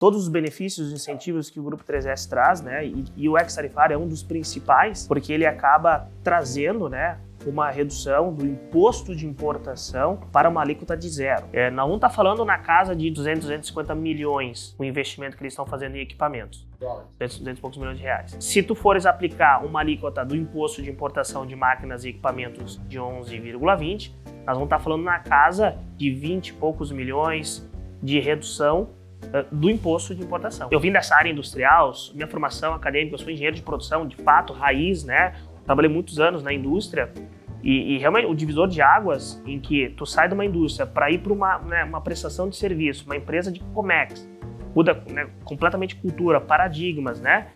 todos os benefícios e incentivos que o Grupo 3S traz, né? E o ex-tarifário é um dos principais, porque ele acaba trazendo, né, uma redução do imposto de importação para uma alíquota de zero. Nós não está falando na casa de 250 milhões o investimento que eles estão fazendo em equipamentos. 200 e poucos milhões de reais. Se tu fores aplicar uma alíquota do imposto de importação de máquinas e equipamentos de 11,20, nós vamos estar falando na casa de 20 e poucos milhões de redução do imposto de importação. Eu vim dessa área industrial, minha formação acadêmica, eu sou engenheiro de produção, de fato, raiz, né? Trabalhei muitos anos na indústria e realmente o divisor de águas em que tu sai de uma indústria para ir para uma prestação de serviço, uma empresa de Comex, muda, né, completamente cultura, paradigmas, né?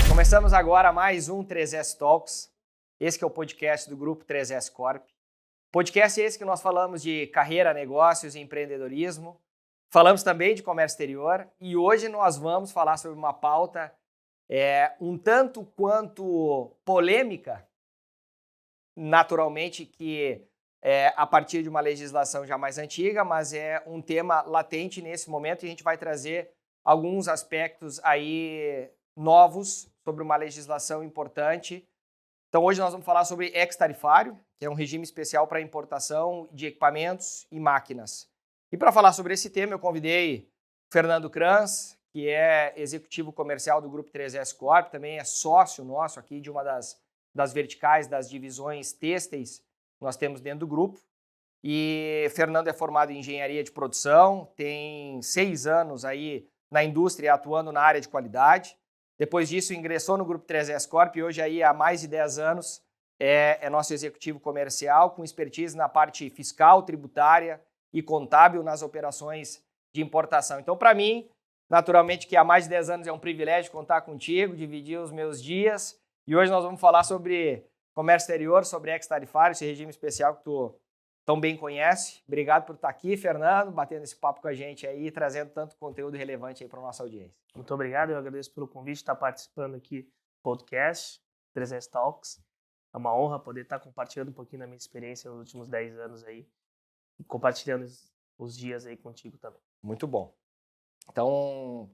Começamos agora mais um 3S Talks, esse que é o podcast do Grupo 3S Corp. Podcast esse que nós falamos de carreira, negócios e empreendedorismo, falamos também de comércio exterior e hoje nós vamos falar sobre uma pauta um tanto quanto polêmica, naturalmente que a partir de uma legislação já mais antiga, mas é um tema latente nesse momento e a gente vai trazer alguns aspectos aí novos sobre uma legislação importante. Então hoje nós vamos falar sobre ex-tarifário, que é um regime especial para importação de equipamentos e máquinas. E para falar sobre esse tema eu convidei Fernando Kranz, que é executivo comercial do Grupo 3S Corp, também é sócio nosso aqui de uma das verticais das divisões têxteis que nós temos dentro do grupo. E Fernando é formado em engenharia de produção, tem 6 anos aí na indústria atuando na área de qualidade. Depois disso ingressou no Grupo 3S Corp e hoje aí há mais de 10 anos é nosso executivo comercial com expertise na parte fiscal, tributária e contábil nas operações de importação. Então, para mim, naturalmente que há mais de 10 anos é um privilégio contar contigo, dividir os meus dias. E hoje nós vamos falar sobre comércio exterior, sobre ex-tarifário, esse regime especial que tu tão bem conhece. Obrigado por estar aqui, Fernando, batendo esse papo com a gente aí, trazendo tanto conteúdo relevante aí para a nossa audiência. Muito obrigado, eu agradeço pelo convite de estar participando aqui do podcast 3S Talks. É uma honra poder estar compartilhando um pouquinho da minha experiência nos últimos 10 anos aí e compartilhando os dias aí contigo também. Muito bom. Então,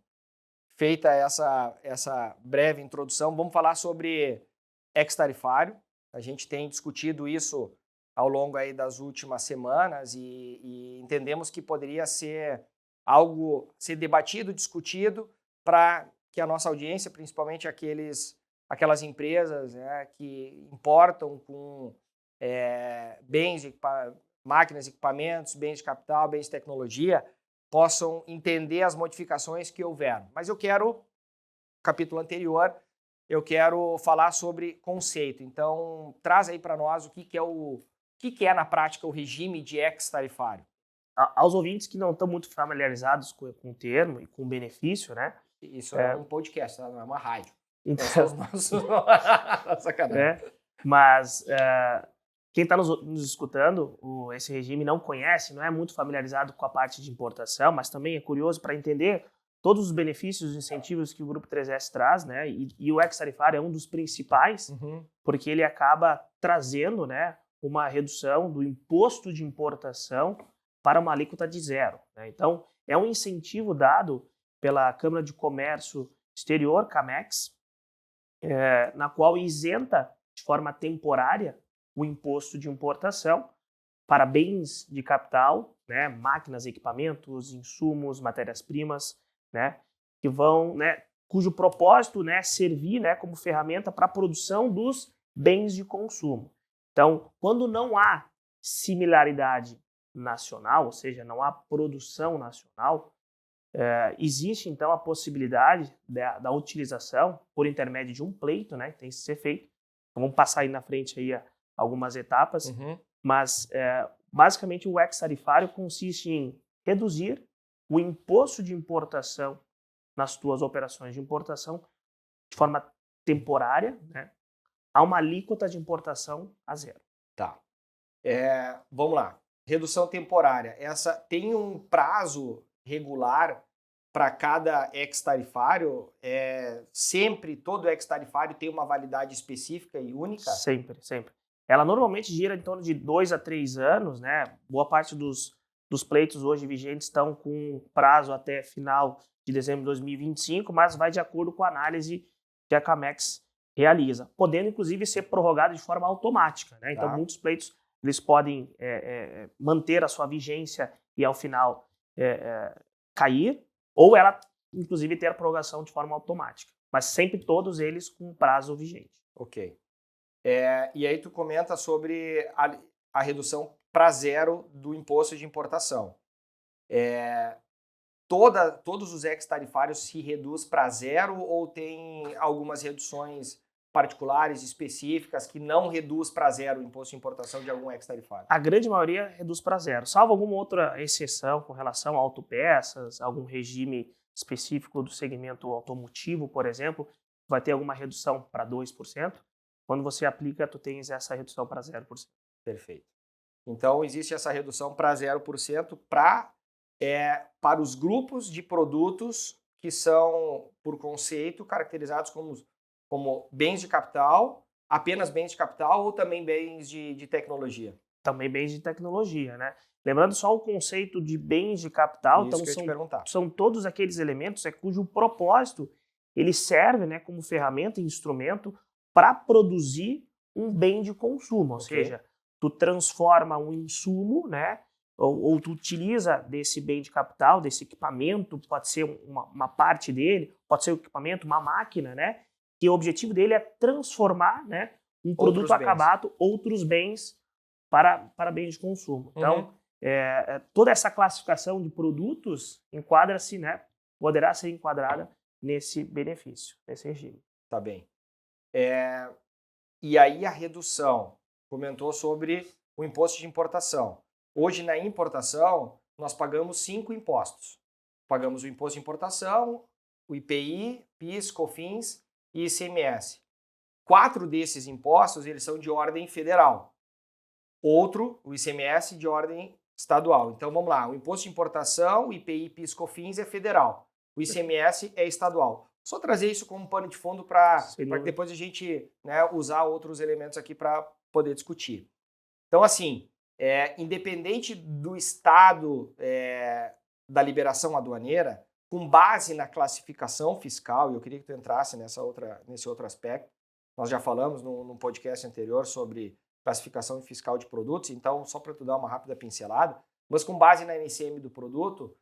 feita essa breve introdução, vamos falar sobre ex-tarifário. A gente tem discutido isso ao longo aí das últimas semanas e entendemos que poderia ser algo ser debatido, discutido, para que a nossa audiência, principalmente aquelas empresas, né, que importam com bens, máquinas, equipamentos, bens de capital, bens de tecnologia, possam entender as modificações que houveram. Mas no capítulo anterior, eu quero falar sobre conceito. Então, traz aí para nós o que é na prática o regime de ex-tarifário. Aos ouvintes que não estão muito familiarizados com o termo e com o benefício, né? Isso é um podcast, não é uma rádio. Então, Sacanagem. Mas quem está nos escutando, esse regime não conhece, não é muito familiarizado com a parte de importação, mas também é curioso para entender todos os benefícios e incentivos que o Grupo 3S traz, né? E o ex-tarifário é um dos principais, porque ele acaba trazendo, né, uma redução do imposto de importação para uma alíquota de zero, né? Então, é um incentivo dado pela Câmara de Comércio Exterior, CAMEX, na qual isenta de forma temporária o imposto de importação para bens de capital, né, máquinas, equipamentos, insumos, matérias-primas, né, que vão, né, cujo propósito, né, servir, né, como ferramenta para a produção dos bens de consumo. Então, quando não há similaridade nacional, ou seja, não há produção nacional, existe então a possibilidade da utilização por intermédio de um pleito, né, que tem que ser feito. Então, vamos passar aí na frente aí algumas etapas, mas basicamente o ex-tarifário consiste em reduzir o imposto de importação nas tuas operações de importação de forma temporária, né, a uma alíquota de importação a zero. Tá. Vamos lá. Redução temporária. Essa tem um prazo regular para cada ex-tarifário? Sempre todo ex-tarifário tem uma validade específica e única? Sempre, sempre. Ela normalmente gira em torno de 2 a 3 anos, né? Boa parte dos dos pleitos hoje vigentes estão com prazo até final de dezembro de 2025, mas vai de acordo com a análise que a Camex realiza, podendo inclusive ser prorrogado de forma automática, né? Então, muitos pleitos eles podem manter a sua vigência e ao final cair, ou ela inclusive ter a prorrogação de forma automática, mas sempre todos eles com prazo vigente. Ok. E aí tu comenta sobre a redução para zero do imposto de importação. Todos os ex-tarifários se reduz para zero ou tem algumas reduções particulares, específicas, que não reduz para zero o imposto de importação de algum ex-tarifário? A grande maioria reduz para zero, salvo alguma outra exceção com relação a autopeças, algum regime específico do segmento automotivo, por exemplo, vai ter alguma redução para 2%. Quando você aplica, tu tens essa redução para 0%. Perfeito. Então, existe essa redução para 0% para os grupos de produtos que são, por conceito, caracterizados como bens de capital, apenas bens de capital ou também bens de tecnologia? Também bens de tecnologia, né? Lembrando só o conceito de bens de capital, Isso que eu ia te perguntar. São todos aqueles elementos cujo propósito ele serve, né, como ferramenta e instrumento para produzir um bem de consumo, ou seja, tu transforma um insumo, né, ou tu utiliza desse bem de capital, desse equipamento, pode ser uma parte dele, pode ser um equipamento, uma máquina, né, que o objetivo dele é transformar, né, um produto acabado, outros bens para bens de consumo. Então, toda essa classificação de produtos enquadra-se, né, poderá ser enquadrada nesse benefício, nesse regime. Tá bem. E aí a redução, comentou sobre o imposto de importação. Hoje, na importação, nós pagamos 5 impostos. Pagamos o imposto de importação, o IPI, PIS, COFINS e ICMS. 4 desses impostos eles são de ordem federal. Outro, o ICMS, de ordem estadual. Então, vamos lá. O imposto de importação, o IPI, PIS, COFINS é federal. O ICMS é estadual. Só trazer isso como pano de fundo para depois a gente, né, usar outros elementos aqui para poder discutir. Então, assim, independente do estado da liberação aduaneira, com base na classificação fiscal, e eu queria que tu entrasse nesse outro aspecto, nós já falamos num podcast anterior sobre classificação fiscal de produtos, então só para tu dar uma rápida pincelada, mas com base na NCM do produto,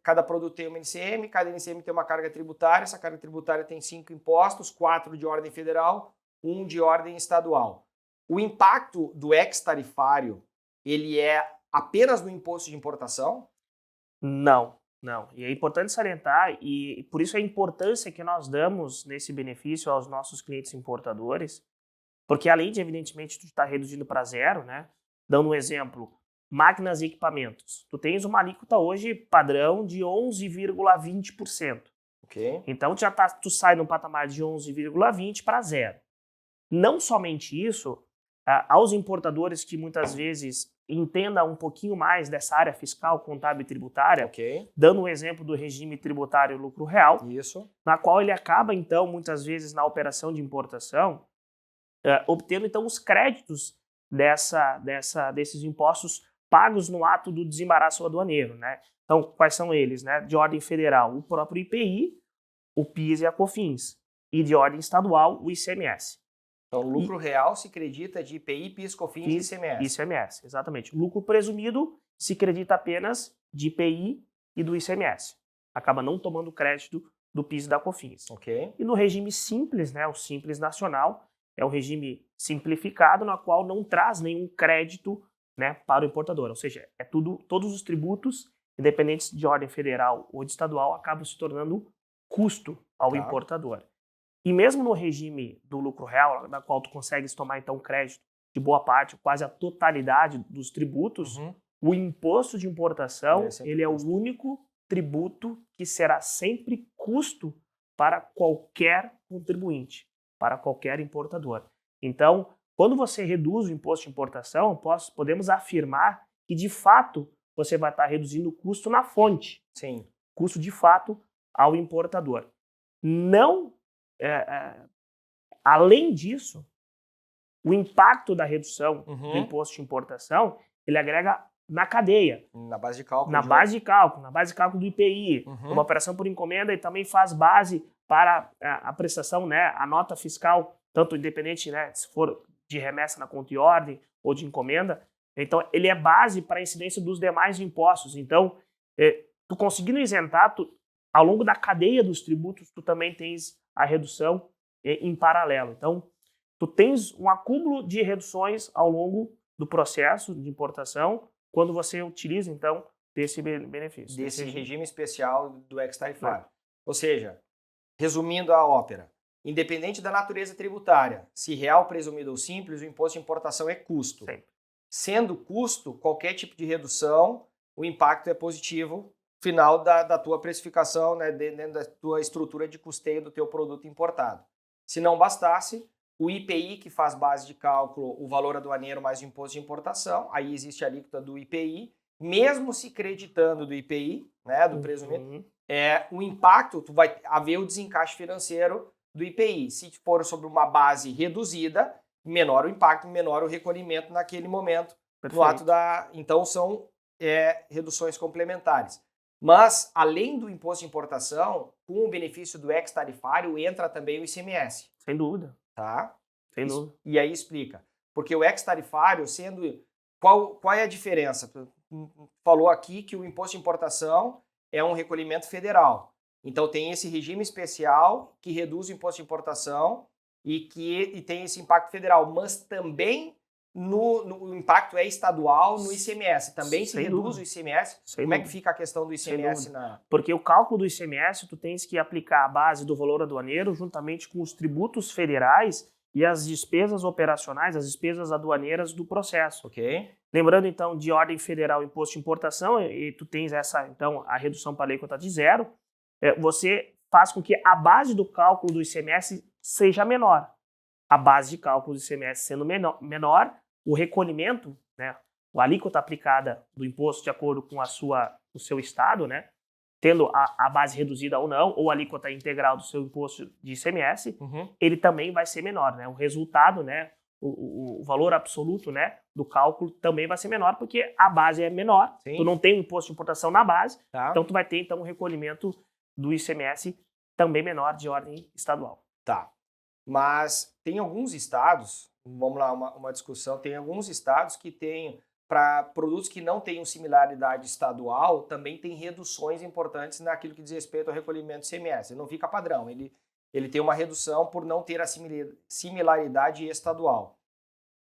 cada produto tem uma NCM, cada NCM tem uma carga tributária, essa carga tributária tem 5 impostos, 4 de ordem federal, 1 de ordem estadual. O impacto do ex-tarifário, ele é apenas no imposto de importação? Não. E é importante salientar, e por isso a importância que nós damos nesse benefício aos nossos clientes importadores, porque além de, evidentemente, tu estar reduzindo para zero, né? Dando um exemplo, máquinas e equipamentos. Tu tens uma alíquota hoje padrão de 11,20%. Okay. Então tu sai num patamar de 11,20 para zero. Não somente isso, aos importadores que muitas vezes entendam um pouquinho mais dessa área fiscal, contábil e tributária, dando um exemplo do regime tributário lucro real, na qual ele acaba, então, muitas vezes na operação de importação, obtendo, então, os créditos desses impostos pagos no ato do desembaraço aduaneiro, né? Então, quais são eles, né? De ordem federal, o próprio IPI, o PIS e a COFINS, e de ordem estadual, o ICMS. Então, o lucro real se acredita de IPI, PIS, COFINS e ICMS. ICMS, exatamente. O lucro presumido se acredita apenas de IPI e do ICMS. Acaba não tomando crédito do PIS e da COFINS. E no regime simples, né, o Simples Nacional, é um regime simplificado na qual não traz nenhum crédito, né, para o importador. Ou seja, todos os tributos, independentes de ordem federal ou de estadual, acabam se tornando custo ao importador. E mesmo no regime do lucro real, na qual tu consegues tomar então crédito de boa parte, quase a totalidade dos tributos, o imposto de importação ele é o único tributo que será sempre custo para qualquer contribuinte, para qualquer importador. Então, quando você reduz o imposto de importação, podemos afirmar que, de fato, você vai estar reduzindo o custo na fonte. Sim. Custo, de fato, ao importador. Não, além disso, o impacto da redução do imposto de importação, ele agrega na cadeia. Na base de cálculo. Na base de cálculo do IPI. Uma operação por encomenda e também faz base para a prestação, né, a nota fiscal, tanto independente, né, se for de remessa na conta e ordem ou de encomenda. Então, ele é base para a incidência dos demais impostos. Então, tu conseguindo isentar, ao longo da cadeia dos tributos, tu também tens a redução em paralelo. Então, tu tens um acúmulo de reduções ao longo do processo de importação quando você utiliza, então, desse benefício. Desse regime especial do ex-tarifário. Ou seja, resumindo a ópera, independente da natureza tributária, se real, presumido ou simples, o imposto de importação é custo. Sempre. Sendo custo, qualquer tipo de redução, o impacto é positivo final da tua precificação, né, dentro da tua estrutura de custeio do teu produto importado. Se não bastasse, o IPI, que faz base de cálculo o valor aduaneiro mais o imposto de importação, aí existe a alíquota do IPI, mesmo se creditando do IPI, né, do presumido, o impacto, tu vai haver o desencaixe financeiro do IPI. Se for sobre uma base reduzida, menor o impacto, menor o recolhimento naquele momento. Perfeito. No ato da... Então, são reduções complementares. Mas, além do imposto de importação, com o benefício do ex-tarifário, entra também o ICMS. Sem dúvida. Tá? Sem dúvida. E aí explica. Porque o ex-tarifário, sendo... Qual é a diferença? Tu falou aqui que o imposto de importação é um recolhimento federal. Então, tem esse regime especial que reduz o imposto de importação e tem esse impacto federal, mas também o impacto é estadual no ICMS. Também se reduz o ICMS. Como é que fica a questão do ICMS? Porque o cálculo do ICMS, tu tens que aplicar a base do valor aduaneiro juntamente com os tributos federais e as despesas operacionais, as despesas aduaneiras do processo. Ok. Lembrando, então, de ordem federal, imposto de importação, e tu tens então, a redução para a alíquota de zero, você faz com que a base do cálculo do ICMS seja menor. A base de cálculo do ICMS sendo menor, o recolhimento, né, a alíquota aplicada do imposto de acordo com o seu estado, né, tendo a base reduzida ou não, ou a alíquota integral do seu imposto de ICMS, ele também vai ser menor. Né? O resultado, né, o valor absoluto, né, do cálculo também vai ser menor, porque a base é menor, tu não tem o imposto de importação na base, então tu vai ter então um recolhimento do ICMS também menor de ordem estadual. Tá. Mas tem alguns estados, vamos lá, uma discussão, tem alguns estados que têm, para produtos que não tenham similaridade estadual, também tem reduções importantes naquilo que diz respeito ao recolhimento do ICMS. Ele não fica padrão, ele tem uma redução por não ter a similaridade estadual.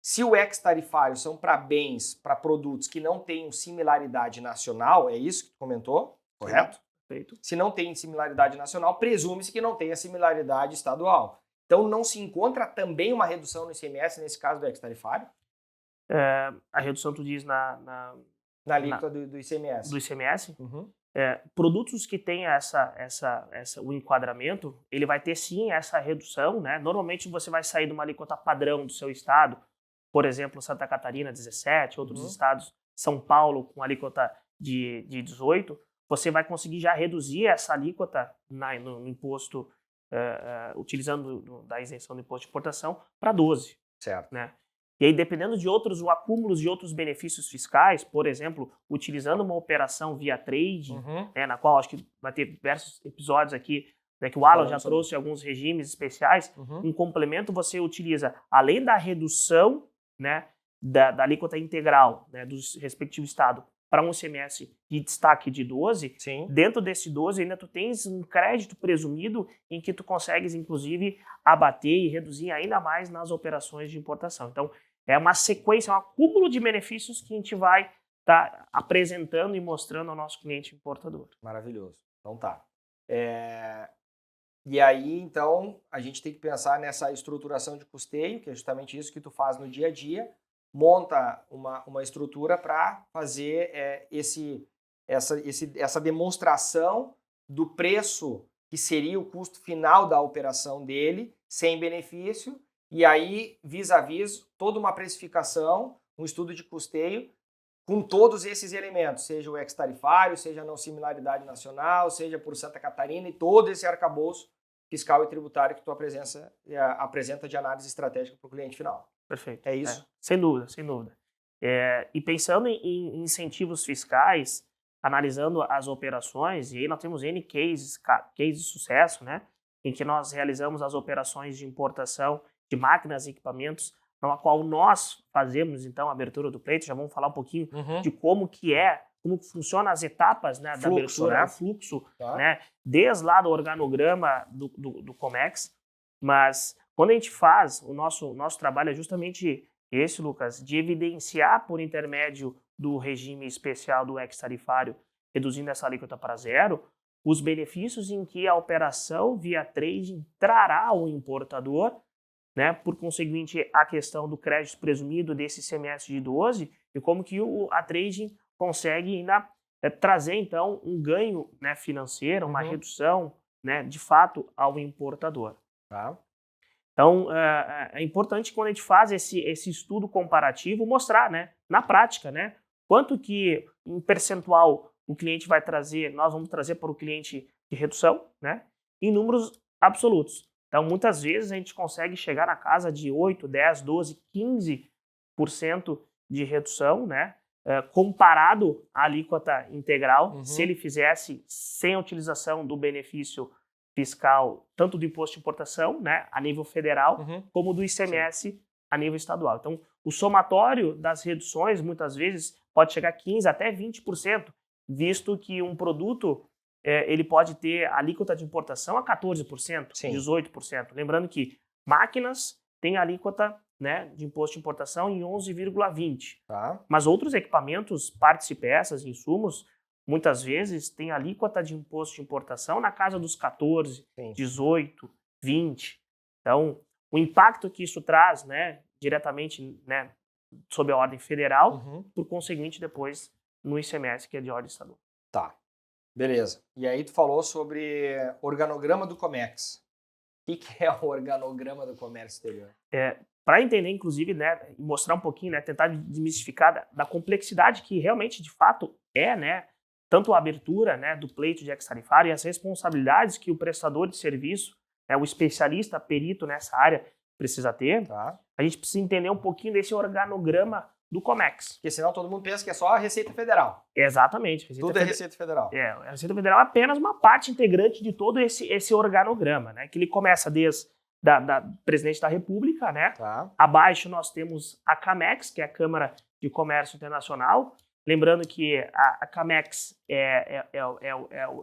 Se o ex-tarifário são para bens, para produtos que não tenham similaridade nacional, é isso que tu comentou, correto? Perfeito. Se não tem similaridade nacional, presume-se que não tenha similaridade estadual. Então, não se encontra também uma redução no ICMS, nesse caso do ex-tarifário? A redução, tu diz, na alíquota do ICMS. Do ICMS? Produtos que têm o enquadramento, ele vai ter sim essa redução, né? Normalmente você vai sair de uma alíquota padrão do seu estado, por exemplo, Santa Catarina 17, outros estados, São Paulo com alíquota de 18, você vai conseguir já reduzir essa alíquota no imposto, utilizando da isenção do imposto de importação, para 12. Certo. Né? E aí, dependendo de outros acúmulos de outros benefícios fiscais, por exemplo, utilizando uma operação via trade, na qual acho que vai ter diversos episódios aqui, né, que o Alan já trouxe alguns regimes especiais, um complemento você utiliza, além da redução, né, da alíquota integral, né, do respectivo estado, para um ICMS de destaque de 12, dentro desse 12 ainda tu tens um crédito presumido em que tu consegues, inclusive, abater e reduzir ainda mais nas operações de importação. Então, é uma sequência, é um acúmulo de benefícios que a gente vai estar apresentando e mostrando ao nosso cliente importador. Maravilhoso. Então tá. E aí, então, a gente tem que pensar nessa estruturação de custeio, que é justamente isso que tu faz no dia a dia, monta uma estrutura para fazer essa demonstração do preço que seria o custo final da operação dele, sem benefício, e aí, vis-a-vis, toda uma precificação, um estudo de custeio, com todos esses elementos, seja o ex-tarifário, seja a não similaridade nacional, seja por Santa Catarina, e todo esse arcabouço fiscal e tributário que tu apresenta de análise estratégica para o cliente final. Perfeito. É isso? Sem dúvida, sem dúvida. E pensando em incentivos fiscais, analisando as operações, e aí nós temos N cases de sucesso, né, em que nós realizamos as operações de importação de máquinas e equipamentos, na qual nós fazemos, então, a abertura do pleito. Já vamos falar um pouquinho de como funcionam as etapas, né, da abertura, né? o fluxo, né, desde lá do organograma do Comex. Mas quando a gente faz, o nosso trabalho é justamente esse, Lucas, de evidenciar por intermédio do regime especial do ex-tarifário, reduzindo essa alíquota para zero, os benefícios em que a operação via trading trará ao importador, né, por conseguinte, a questão do crédito presumido desse ICMS de 12 e como que a trading consegue ainda trazer, então, um ganho, né, financeiro, uma redução, né, de fato, ao importador. Tá. Então, é importante quando a gente faz esse estudo comparativo mostrar, né, na prática, né, quanto que em percentual o cliente vai trazer, nós vamos trazer para o cliente de redução, né, em números absolutos. Então, muitas vezes a gente consegue chegar na casa de 8, 10, 12, 15% de redução, né, comparado à alíquota integral, se ele fizesse sem a utilização do benefício fiscal, tanto do imposto de importação, né, a nível federal, como do ICMS a nível estadual. Então, o somatório das reduções, muitas vezes, pode chegar a 15% até 20%, visto que um produto ele pode ter alíquota de importação a 14%, 18%. Lembrando que máquinas têm alíquota, né, de imposto de importação em 11,20%. Tá. Mas outros equipamentos, partes e peças, insumos, muitas vezes têm alíquota de imposto de importação na casa dos 14%, 18%, 20%. Então, o impacto que isso traz, né, diretamente, né, sob a ordem federal, por conseguinte, depois no ICMS, que é de ordem estadual. Tá. Beleza. E aí tu falou sobre organograma do Comex. O que é o organograma do comércio exterior? Para entender, inclusive, né, mostrar um pouquinho, né, tentar desmistificar da complexidade que realmente, de fato, né, tanto a abertura, né, do pleito de ex-tarifário e as responsabilidades que o prestador de serviço, né, o especialista, perito nessa área, precisa ter, a gente precisa entender um pouquinho desse organograma do Comex. Porque senão todo mundo pensa que é só a Receita Federal. Exatamente. Tudo é Receita Federal. A Receita Federal é apenas uma parte integrante de todo esse organograma, né? Que ele começa desde da Presidente da República, né? Tá. Abaixo nós temos a CAMEX, que é a Câmara de Comércio Internacional. Lembrando que a CAMEX é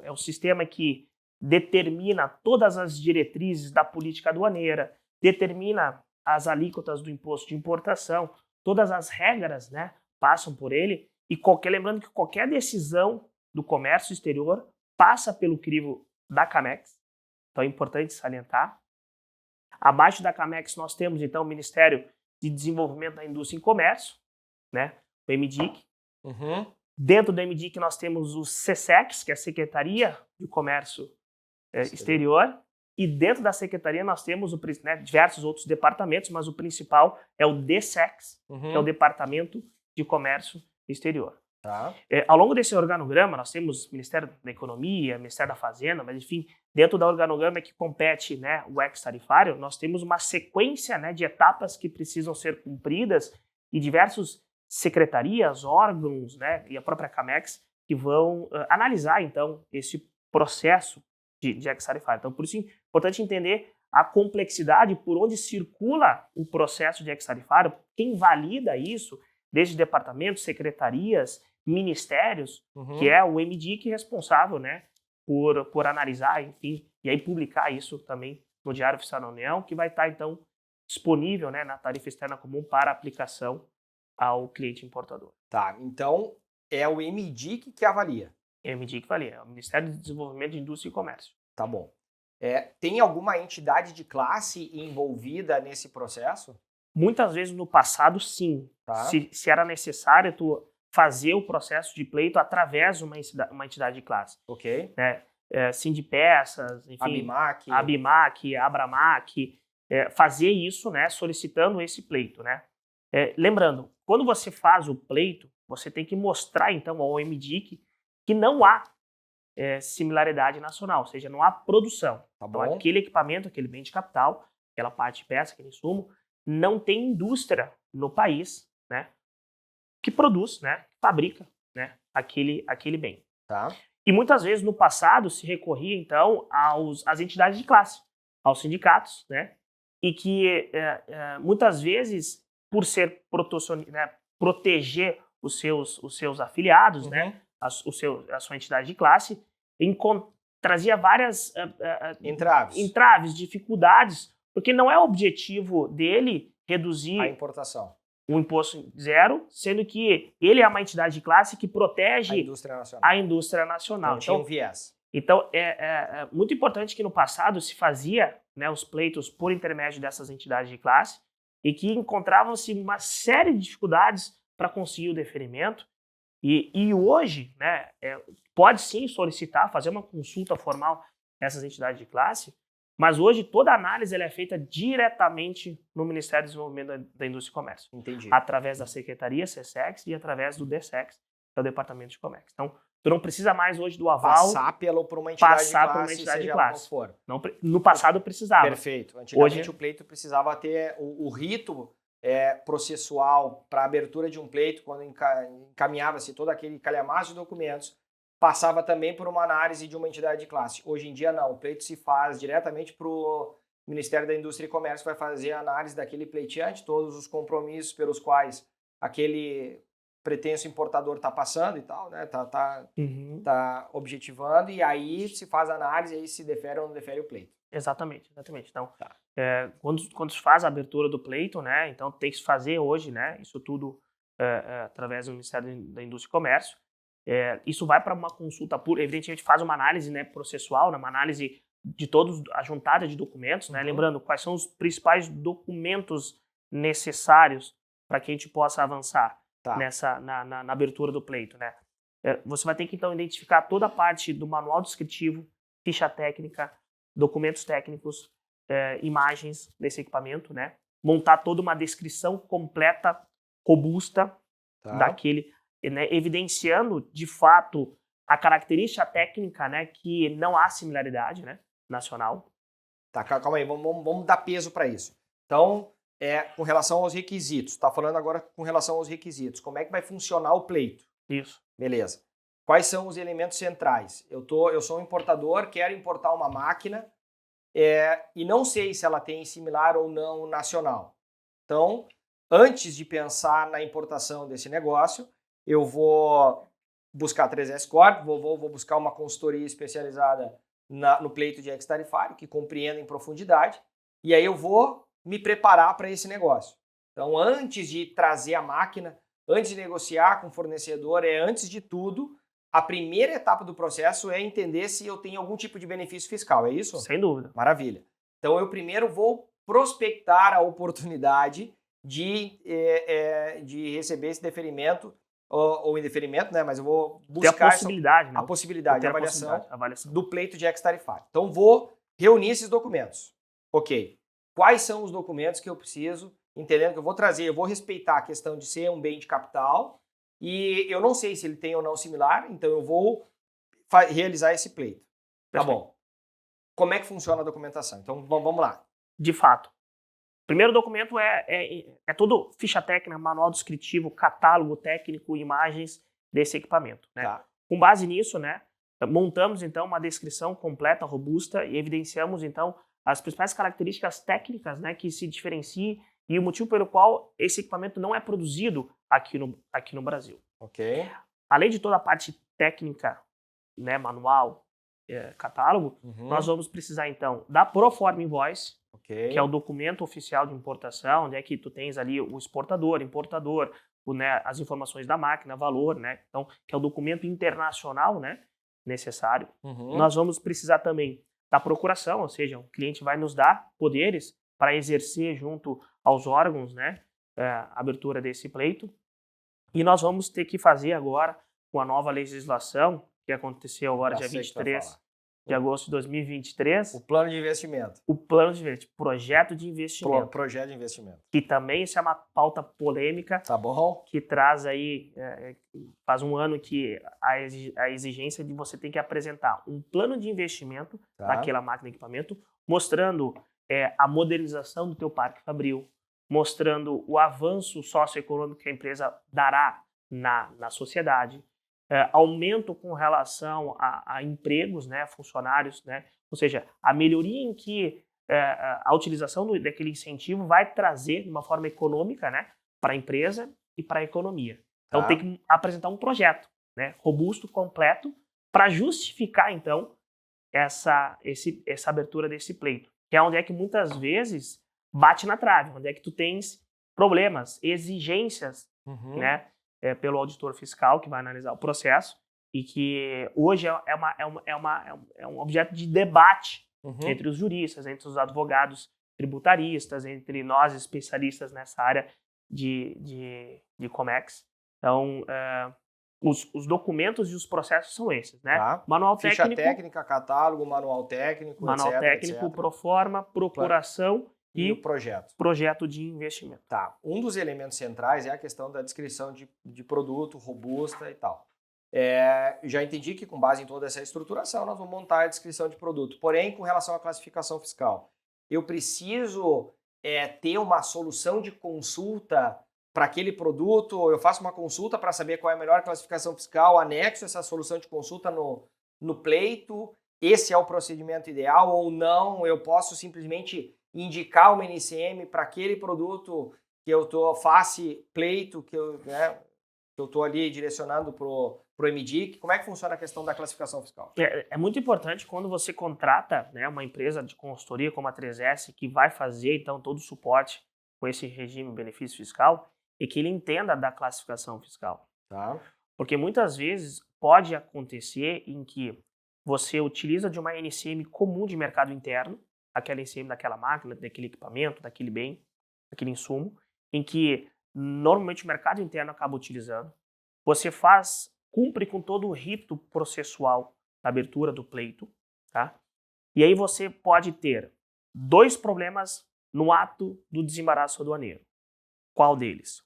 o sistema que determina todas as diretrizes da política aduaneira, determina as alíquotas do imposto de importação, todas as regras, né, passam por ele, e lembrando que qualquer decisão do comércio exterior passa pelo crivo da CAMEX, então é importante salientar. Abaixo da CAMEX nós temos, então, o Ministério de Desenvolvimento da Indústria e Comércio, né, o MDIC. Dentro do MDIC nós temos o SESEX, que é a Secretaria de Comércio Exterior, e dentro da Secretaria nós temos diversos outros departamentos, mas o principal é o DSEX, que é o Departamento de Comércio Exterior. Tá. Ao longo desse organograma, nós temos Ministério da Economia, Ministério da Fazenda, mas enfim, dentro do organograma que compete, né, o ex-tarifário, nós temos uma sequência, né, de etapas que precisam ser cumpridas e diversos secretarias, órgãos, né, e a própria CAMEX que vão analisar, então, esse processo de ex-tarifário. Então, por isso é importante entender a complexidade por onde circula o processo de ex-tarifário, quem valida isso, desde departamentos, secretarias, ministérios, que é o MDIC responsável, né, por analisar, enfim, e aí publicar isso também no Diário Oficial da União, que vai estar, então, disponível, né, na tarifa externa comum para aplicação ao cliente importador. Tá, então é o MDIC que avalia. MDIC avalia, é o Ministério de Desenvolvimento de Indústria e Comércio. Tá bom. Tem alguma entidade de classe envolvida nesse processo? Muitas vezes no passado, sim. Tá. Se era necessário tu fazer o processo de pleito através de uma entidade de classe. Ok. Né? Sindipeças, enfim, Abimac, Abramac, fazer isso, né, solicitando esse pleito. Né? Lembrando, quando você faz o pleito, você tem que mostrar, então, ao MDIC que não há similaridade nacional, ou seja, não há produção. Tá então, bom. aquele equipamento, aquele bem de capital, aquela parte de peça, aquele insumo, não tem indústria no país, né, que produz, né, que fabrica, né, aquele bem. Tá. E muitas vezes no passado se recorria então às entidades de classe, aos sindicatos, né, e que muitas vezes por ser né, proteger os seus afiliados, né, a sua entidade de classe, trazia várias entraves, dificuldades, porque não é o objetivo dele reduzir a importação. O imposto zero, sendo que ele é uma entidade de classe que protege a indústria nacional. Então, tinha um viés. Então, é muito importante que no passado se fazia, né, os pleitos por intermédio dessas entidades de classe e que encontravam-se uma série de dificuldades para conseguir o deferimento. E hoje, né, pode sim solicitar, fazer uma consulta formal nessas entidades de classe, mas hoje toda a análise ela é feita diretamente no Ministério do Desenvolvimento da Indústria e Comércio. Entendi. Através da Secretaria SESEX e através do DSEX, que é o Departamento de Comércio. Então, tu não precisa mais hoje do aval... Passar por uma entidade de classe, seja for. Não, no passado precisava. Perfeito. Antigamente hoje, o pleito precisava ter o rito processual para abertura de um pleito, quando encaminhava-se todo aquele calhamaço de documentos, passava também por uma análise de uma entidade de classe. Hoje em dia, não. O pleito se faz diretamente para o Ministério da Indústria e Comércio, vai fazer a análise daquele pleiteante, todos os compromissos pelos quais aquele pretenso importador está passando e tal, né? Tá objetivando, e aí se faz a análise, aí se defere ou não defere o pleito. Exatamente. Então, quando se faz a abertura do pleito, né? Então tem que se fazer hoje, né? Isso tudo através do Ministério da Indústria e Comércio. Isso vai para uma consulta pública, evidentemente faz uma análise, né, processual, né, uma análise de todos, a juntada de documentos, né, lembrando quais são os principais documentos necessários para que a gente possa avançar na abertura do pleito, né. Você vai ter que então identificar toda a parte do manual descritivo, ficha técnica, documentos técnicos, imagens desse equipamento, né, montar toda uma descrição completa, robusta daquele, né, evidenciando de fato a característica técnica, né, que não há similaridade, né, nacional. Tá, calma aí, vamos dar peso para isso. Então, com relação aos requisitos, tá falando agora com relação aos requisitos, como é que vai funcionar o pleito? Isso. Beleza. Quais são os elementos centrais? Eu sou um importador, quero importar uma máquina e não sei se ela tem similar ou não nacional. Então, antes de pensar na importação desse negócio, eu vou buscar a 3S Corp, vou buscar uma consultoria especializada no pleito de ex-tarifário, que compreenda em profundidade, e aí eu vou me preparar para esse negócio. Então, antes de trazer a máquina, antes de negociar com o fornecedor, antes de tudo, a primeira etapa do processo é entender se eu tenho algum tipo de benefício fiscal, é isso? Sem dúvida. Maravilha. Então, eu primeiro vou prospectar a oportunidade de receber esse deferimento, ou indeferimento, né? Mas eu vou buscar a possibilidade de avaliação do pleito de ex-tarifário. Então, vou reunir esses documentos. Ok. Quais são os documentos que eu preciso, entendendo que eu vou trazer, eu vou respeitar a questão de ser um bem de capital e eu não sei se ele tem ou não similar, então eu vou realizar esse pleito. Tá bom. Como é que funciona a documentação? Então, vamos lá. De fato. Primeiro documento é todo ficha técnica, manual descritivo, catálogo técnico, imagens desse equipamento. Né? Tá. Com base nisso, né, montamos então uma descrição completa, robusta e evidenciamos então as principais características técnicas, né, que se diferenciem e o motivo pelo qual esse equipamento não é produzido aqui no Brasil. Ok. Além de toda a parte técnica, né, manual, catálogo, nós vamos precisar então da Proforma Invoice, que é o documento oficial de importação, onde é que tu tens ali o exportador, importador, né, as informações da máquina, valor, né? Então, que é o documento internacional, né, necessário. Nós vamos precisar também da procuração, ou seja, o cliente vai nos dar poderes para exercer junto aos órgãos, né, a abertura desse pleito. E nós vamos ter que fazer agora, com a nova legislação, que aconteceu agora dia 23 de agosto de 2023. O plano de investimento. O plano de investimento, projeto de investimento. Projeto de investimento. Que também isso é uma pauta polêmica. Tá bom. Que traz aí, faz um ano que a exigência de você ter que apresentar um plano de investimento daquela máquina e equipamento, mostrando a modernização do teu parque fabril, mostrando o avanço socioeconômico que a empresa dará na sociedade, aumento com relação a empregos, né, funcionários, né, ou seja, a melhoria em que a utilização daquele incentivo vai trazer de uma forma econômica, né, para a empresa e para a economia. Então tem que apresentar um projeto, né, robusto, completo, para justificar então essa abertura desse pleito, que é onde é que muitas vezes bate na trave, onde é que tu tens problemas, exigências, né, pelo auditor fiscal que vai analisar o processo e que hoje é um objeto de debate entre os juristas, entre os advogados tributaristas, entre nós especialistas nessa área de Comex. Então, os documentos e os processos são esses, né? Tá. Manual Ficha técnico, técnica, catálogo, manual técnico, etc. proforma, procuração E o projeto. projeto de investimento. Tá. Um dos elementos centrais é a questão da descrição de produto, robusta e tal. Já entendi que com base em toda essa estruturação nós vamos montar a descrição de produto. Porém, com relação à classificação fiscal, eu preciso ter uma solução de consulta para aquele produto, eu faço uma consulta para saber qual é a melhor classificação fiscal, anexo essa solução de consulta no pleito, esse é o procedimento ideal ou não, eu posso simplesmente indicar uma NCM para aquele produto que eu estou face pleito, que eu estou ali direcionando para o MDIC. Como é que funciona a questão da classificação fiscal? É muito importante quando você contrata, né, uma empresa de consultoria como a 3S, que vai fazer então todo o suporte com esse regime de benefício fiscal, e que ele entenda da classificação fiscal. Tá. Porque muitas vezes pode acontecer em que você utiliza de uma NCM comum de mercado interno, aquela NCM daquela máquina, daquele equipamento, daquele bem, daquele insumo, em que normalmente o mercado interno acaba utilizando. Você cumpre com todo o rito processual da abertura do pleito, tá? E aí você pode ter 2 problemas no ato do desembaraço aduaneiro. Qual deles?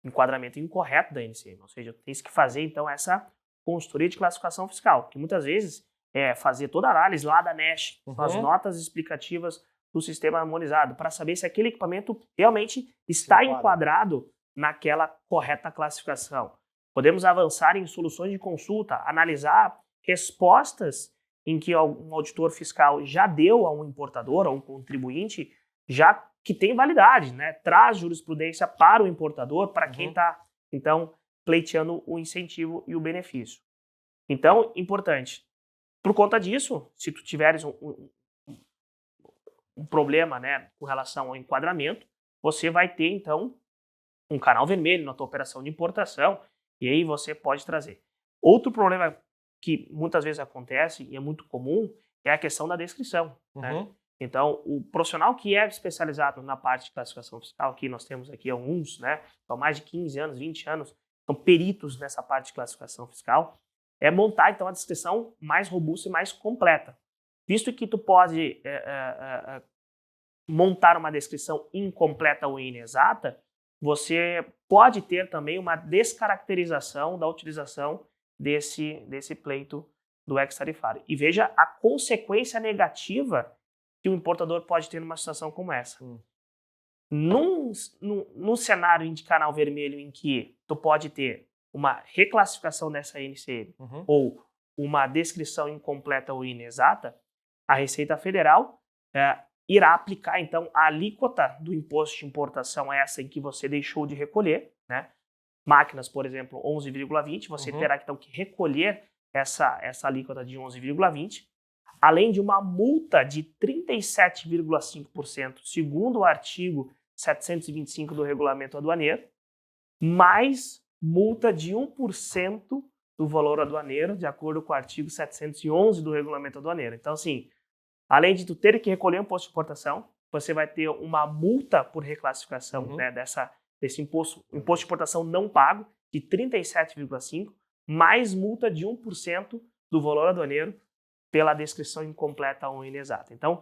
Enquadramento incorreto da NCM, ou seja, tem que fazer então essa consultoria de classificação fiscal, que muitas vezes é fazer toda a análise lá da NESH, as notas explicativas do sistema harmonizado, para saber se aquele equipamento realmente está enquadrado naquela correta classificação. Podemos avançar em soluções de consulta, analisar respostas em que um auditor fiscal já deu a um importador, a um contribuinte, já que tem validade, né? Traz jurisprudência para o importador, para quem está, então, pleiteando o incentivo e o benefício. Então, importante. Por conta disso, se tu tiveres um problema, né, com relação ao enquadramento, você vai ter, então, um canal vermelho na tua operação de importação, e aí você pode trazer. Outro problema que muitas vezes acontece, e é muito comum, é a questão da descrição, né? Então, o profissional que é especializado na parte de classificação fiscal, que nós temos aqui alguns, né, há mais de 15 anos, 20 anos, são peritos nessa parte de classificação fiscal, é montar, então, a descrição mais robusta e mais completa. Visto que tu pode montar uma descrição incompleta ou inexata, você pode ter também uma descaracterização da utilização desse pleito do ex-tarifário. E veja a consequência negativa que o importador pode ter numa situação como essa. Num cenário de canal vermelho em que tu pode ter uma reclassificação dessa NCM ou uma descrição incompleta ou inexata, a Receita Federal irá aplicar, então, a alíquota do imposto de importação, essa em que você deixou de recolher, né? Máquinas, por exemplo, 11,20, você terá, então, que recolher essa alíquota de 11,20, além de uma multa de 37,5%, segundo o artigo 725 do Regulamento Aduaneiro, mais multa de 1% do valor aduaneiro, de acordo com o artigo 711 do Regulamento Aduaneiro. Então, assim, além de tu ter que recolher o imposto de importação, você vai ter uma multa por reclassificação, né, desse imposto de importação não pago, de 37,5%, mais multa de 1% do valor aduaneiro pela descrição incompleta ou inexata. Então,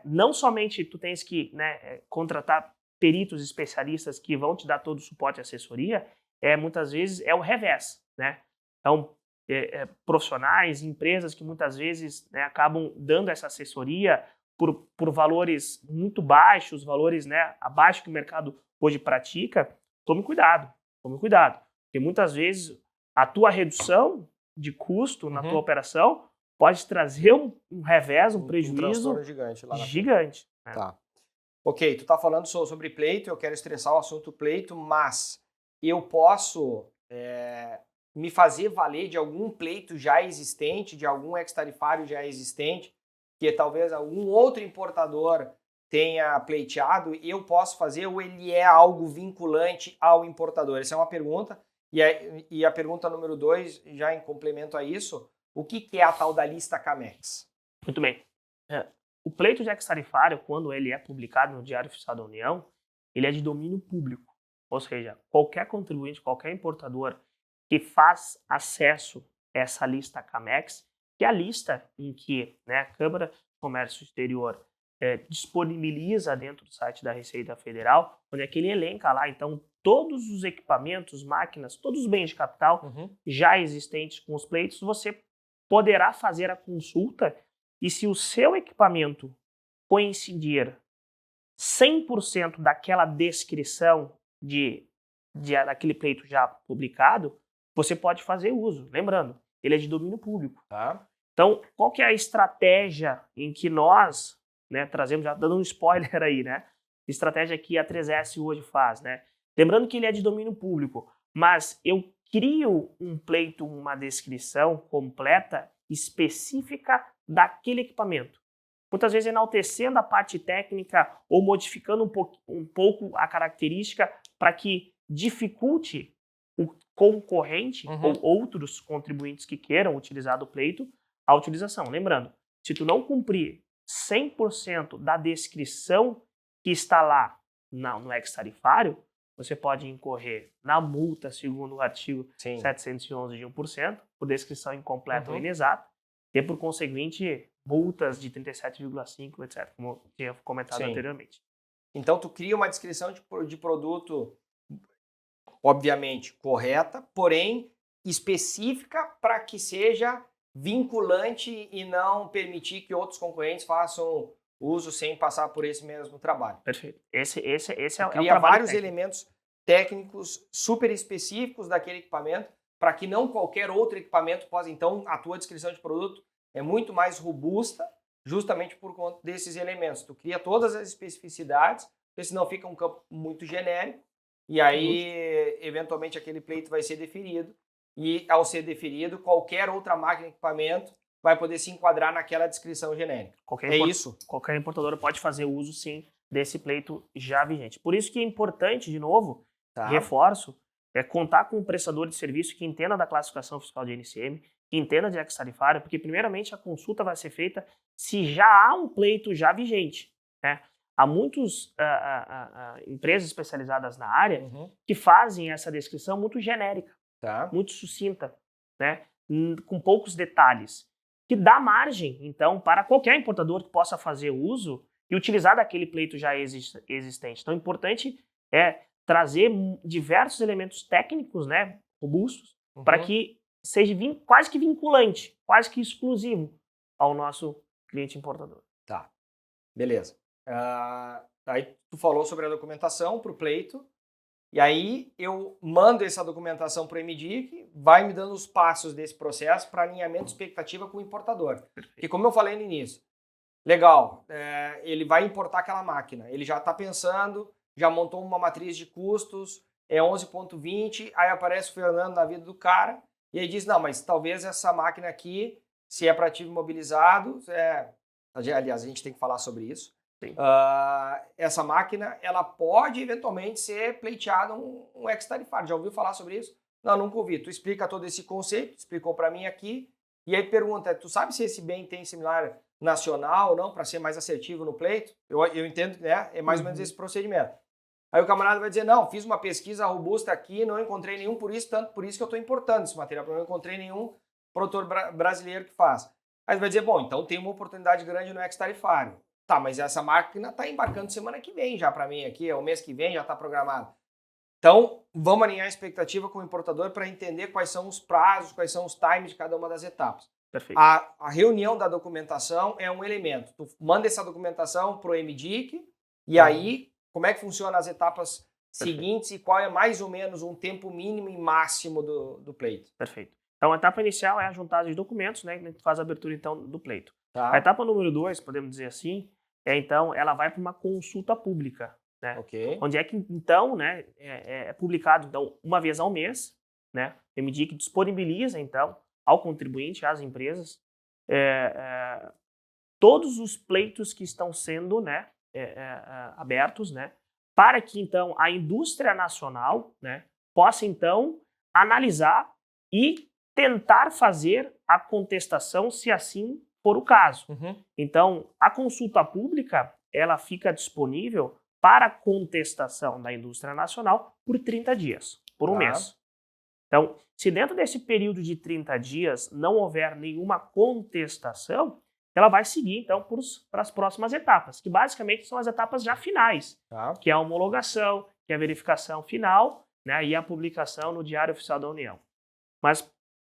não somente tu tens que, né, contratar peritos especialistas que vão te dar todo o suporte e assessoria, muitas vezes é o revés, né? Então, profissionais, empresas que muitas vezes, né, acabam dando essa assessoria por valores muito baixos, valores, né, abaixo que o mercado hoje pratica. Tome cuidado, tome cuidado. Porque muitas vezes a tua redução de custo na tua operação pode trazer um revés, um prejuízo transtorno gigante lá na frente. gigante. Né? Tá. Ok, tu tá falando sobre pleito, eu quero estressar o assunto pleito, mas eu posso me fazer valer de algum pleito já existente, de algum ex-tarifário já existente, que talvez algum outro importador tenha pleiteado, e eu posso fazer, ou ele é algo vinculante ao importador? Essa é uma pergunta. E a pergunta número 2, já em complemento a isso, o que é a tal da lista CAMEX? Muito bem. O pleito de ex-tarifário, quando ele é publicado no Diário Oficial da União, ele é de domínio público. Ou seja, qualquer contribuinte, qualquer importador que faz acesso a essa lista CAMEX, que é a lista em que, né, a Câmara de Comércio Exterior disponibiliza dentro do site da Receita Federal, onde é que ele elenca lá, então, todos os equipamentos, máquinas, todos os bens de capital já existentes com os pleitos, você poderá fazer a consulta, e se o seu equipamento coincidir 100% daquela descrição daquele pleito já publicado, você pode fazer uso. Lembrando, ele é de domínio público. Tá. Então, qual que é a estratégia em que nós, né, trazemos, já dando um spoiler aí, né? Estratégia que a 3S hoje faz, né? Lembrando que ele é de domínio público, mas eu crio um pleito, uma descrição completa, específica daquele equipamento. Muitas vezes enaltecendo a parte técnica ou modificando um pouco a característica para que dificulte o concorrente ou outros contribuintes que queiram utilizar do pleito a utilização. Lembrando, se tu não cumprir 100% da descrição que está lá no ex-tarifário, você pode incorrer na multa segundo o artigo 711 de 1%, por descrição incompleta ou inexata, e por conseguinte multas de 37,5%, etc., como eu tinha comentado anteriormente. Então, tu cria uma descrição de produto, obviamente, correta, porém específica para que seja vinculante e não permitir que outros concorrentes façam uso sem passar por esse mesmo trabalho. Perfeito. Esse é o Cria trabalho vários técnico. elementos técnicos super específicos daquele equipamento para que não qualquer outro equipamento possa, então, a tua descrição de produto é muito mais robusta justamente por conta desses elementos. Tu cria todas as especificidades, porque senão fica um campo muito genérico e aí, eventualmente, aquele pleito vai ser deferido e, ao ser deferido, qualquer outra máquina e equipamento vai poder se enquadrar naquela descrição genérica. Isso? Qualquer importadora pode fazer uso, sim, desse pleito já vigente. Por isso que é importante, de novo, reforço, contar com um prestador de serviço que entenda da classificação fiscal de NCM, que entenda de ex-tarifário, porque, primeiramente, a consulta vai ser feita se já há um pleito já vigente. Né? Há muitas empresas especializadas na área que fazem essa descrição muito genérica, muito sucinta, né? Com poucos detalhes, que dá margem, então, para qualquer importador que possa fazer uso e utilizar daquele pleito já existente. Então, o importante é trazer diversos elementos técnicos, né, robustos, para que seja quase que vinculante, quase que exclusivo ao nosso cliente importador. Tá, beleza. Aí tu falou sobre a documentação para o pleito, e aí eu mando essa documentação para o MDIC, vai me dando os passos desse processo para alinhamento de expectativa com o importador. Porque como eu falei no início, legal, ele vai importar aquela máquina, ele já está pensando, já montou uma matriz de custos, é 11,20, aí aparece o Fernando na vida do cara, e aí diz, não, mas talvez essa máquina aqui, se é para ativo imobilizado, aliás, a gente tem que falar sobre isso, essa máquina, ela pode eventualmente ser pleiteada um ex-tarifário. Já ouviu falar sobre isso? Não, nunca ouvi. Tu explica todo esse conceito, explicou para mim aqui, e aí pergunta, tu sabe se esse bem tem similar nacional ou não, para ser mais assertivo no pleito? Eu entendo que é mais ou menos esse procedimento. Aí o camarada vai dizer, não, fiz uma pesquisa robusta aqui, não encontrei nenhum por isso, tanto por isso que eu estou importando esse material, porque eu não encontrei nenhum produtor brasileiro que faz. Aí vai dizer, bom, então tem uma oportunidade grande no ex-tarifário. Tá, mas essa máquina está embarcando semana que vem já para mim aqui, é o mês que vem, já está programado. Então, vamos alinhar a expectativa com o importador para entender quais são os prazos, quais são os times de cada uma das etapas. Perfeito. A reunião da documentação é um elemento. Tu manda essa documentação para o MDIC e aí, como é que funciona as etapas seguintes e qual é mais ou menos um tempo mínimo e máximo do pleito. Perfeito. Então, a etapa inicial é a juntada de documentos, né? Que a gente faz a abertura, então, do pleito. Tá? A etapa número 2, podemos dizer assim, então, ela vai para uma consulta pública, né? Ok. Onde é que, então, né, é publicado, então, uma vez ao mês, né? O MDIC disponibiliza, então, ao contribuinte, às empresas, todos os pleitos que estão sendo, né, abertos, né? Para que, então, a indústria nacional, né, possa, então, analisar e tentar fazer a contestação, se assim for o caso. Então, a consulta pública, ela fica disponível para contestação da indústria nacional por 30 dias, por um mês. Então, se dentro desse período de 30 dias não houver nenhuma contestação, ela vai seguir, então, para as próximas etapas, que basicamente são as etapas já finais, que é a homologação, que é a verificação final, né, e a publicação no Diário Oficial da União. Mas,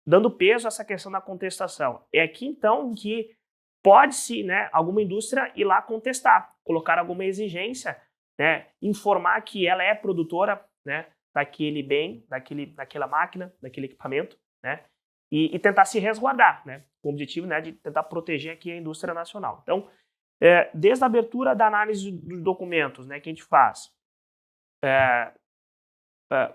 dando peso a essa questão da contestação, é aqui, então, que pode-se, né, alguma indústria ir lá contestar, colocar alguma exigência, né, informar que ela é produtora, né, daquele bem, daquela máquina, daquele equipamento, né, e tentar se resguardar, né, com o objetivo, né, de tentar proteger aqui a indústria nacional. Então, desde a abertura da análise dos documentos, né, que a gente faz,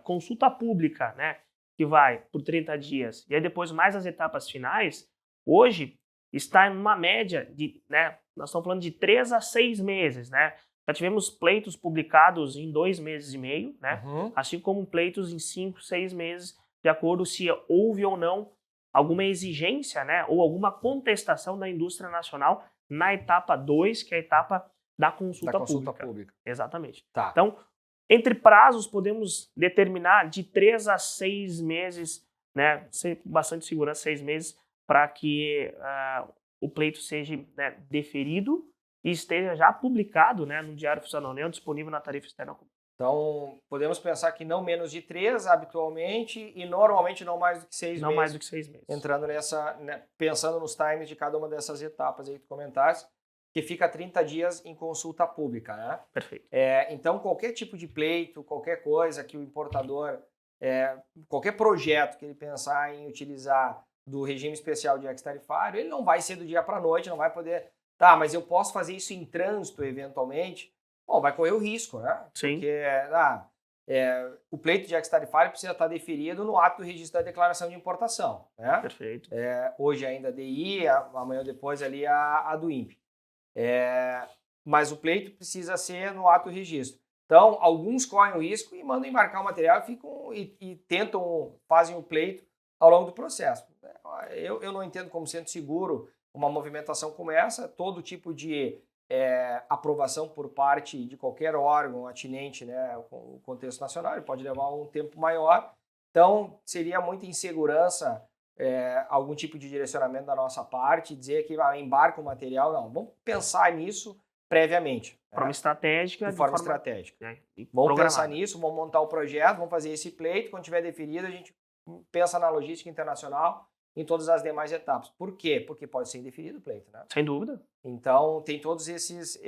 consulta pública, né, que vai por 30 dias, e aí depois mais as etapas finais, hoje está em uma média de, né, nós estamos falando de 3 a 6 meses, né? Já tivemos pleitos publicados em 2 meses e meio, né? Assim como pleitos em 5, 6 meses, de acordo se houve ou não alguma exigência, né, ou alguma contestação da indústria nacional na etapa 2, que é a etapa da consulta pública. Exatamente. Tá. Então, entre prazos, podemos determinar de 3 a 6 meses, né, sem bastante segurança, 6 meses, para que o pleito seja, né, deferido e esteja já publicado, né, no Diário Oficial da União, disponível na tarifa externa comum. Então, podemos pensar que não menos de 3 habitualmente e normalmente não mais do que 6 meses. Não mais do que 6 meses. Entrando nessa, né, pensando nos times de cada uma dessas etapas aí que tu comentaste, que fica 30 dias em consulta pública, né? Perfeito. Então, qualquer tipo de pleito, qualquer coisa que o importador, qualquer projeto que ele pensar em utilizar do regime especial de ex-tarifário, ele não vai ser do dia para a noite, não vai poder... Tá, mas eu posso fazer isso em trânsito, eventualmente? Bom, vai correr o risco, né? Sim. Porque o pleito de ex-tarifário precisa estar deferido no ato do registro da declaração de importação, né? Perfeito. Hoje ainda a DI, amanhã ou depois ali a do INPE. Mas o pleito precisa ser no ato do registro. Então, alguns correm o risco e mandam embarcar o material e fazem o pleito ao longo do processo. Eu não entendo como sendo seguro uma movimentação como essa. Todo tipo de aprovação por parte de qualquer órgão atinente, né, o contexto nacional, ele pode levar um tempo maior. Então, seria muita insegurança algum tipo de direcionamento da nossa parte, dizer que embarca o material. Não, vamos pensar nisso previamente. De forma estratégica. De forma estratégica. Vamos programada. pensar nisso, vamos montar o projeto, vamos fazer esse pleito. Quando tiver definido, a gente pensa na logística internacional em todas as demais etapas. Por quê? Porque pode ser indeferido o pleito, né? Sem dúvida. Então, tem todos esses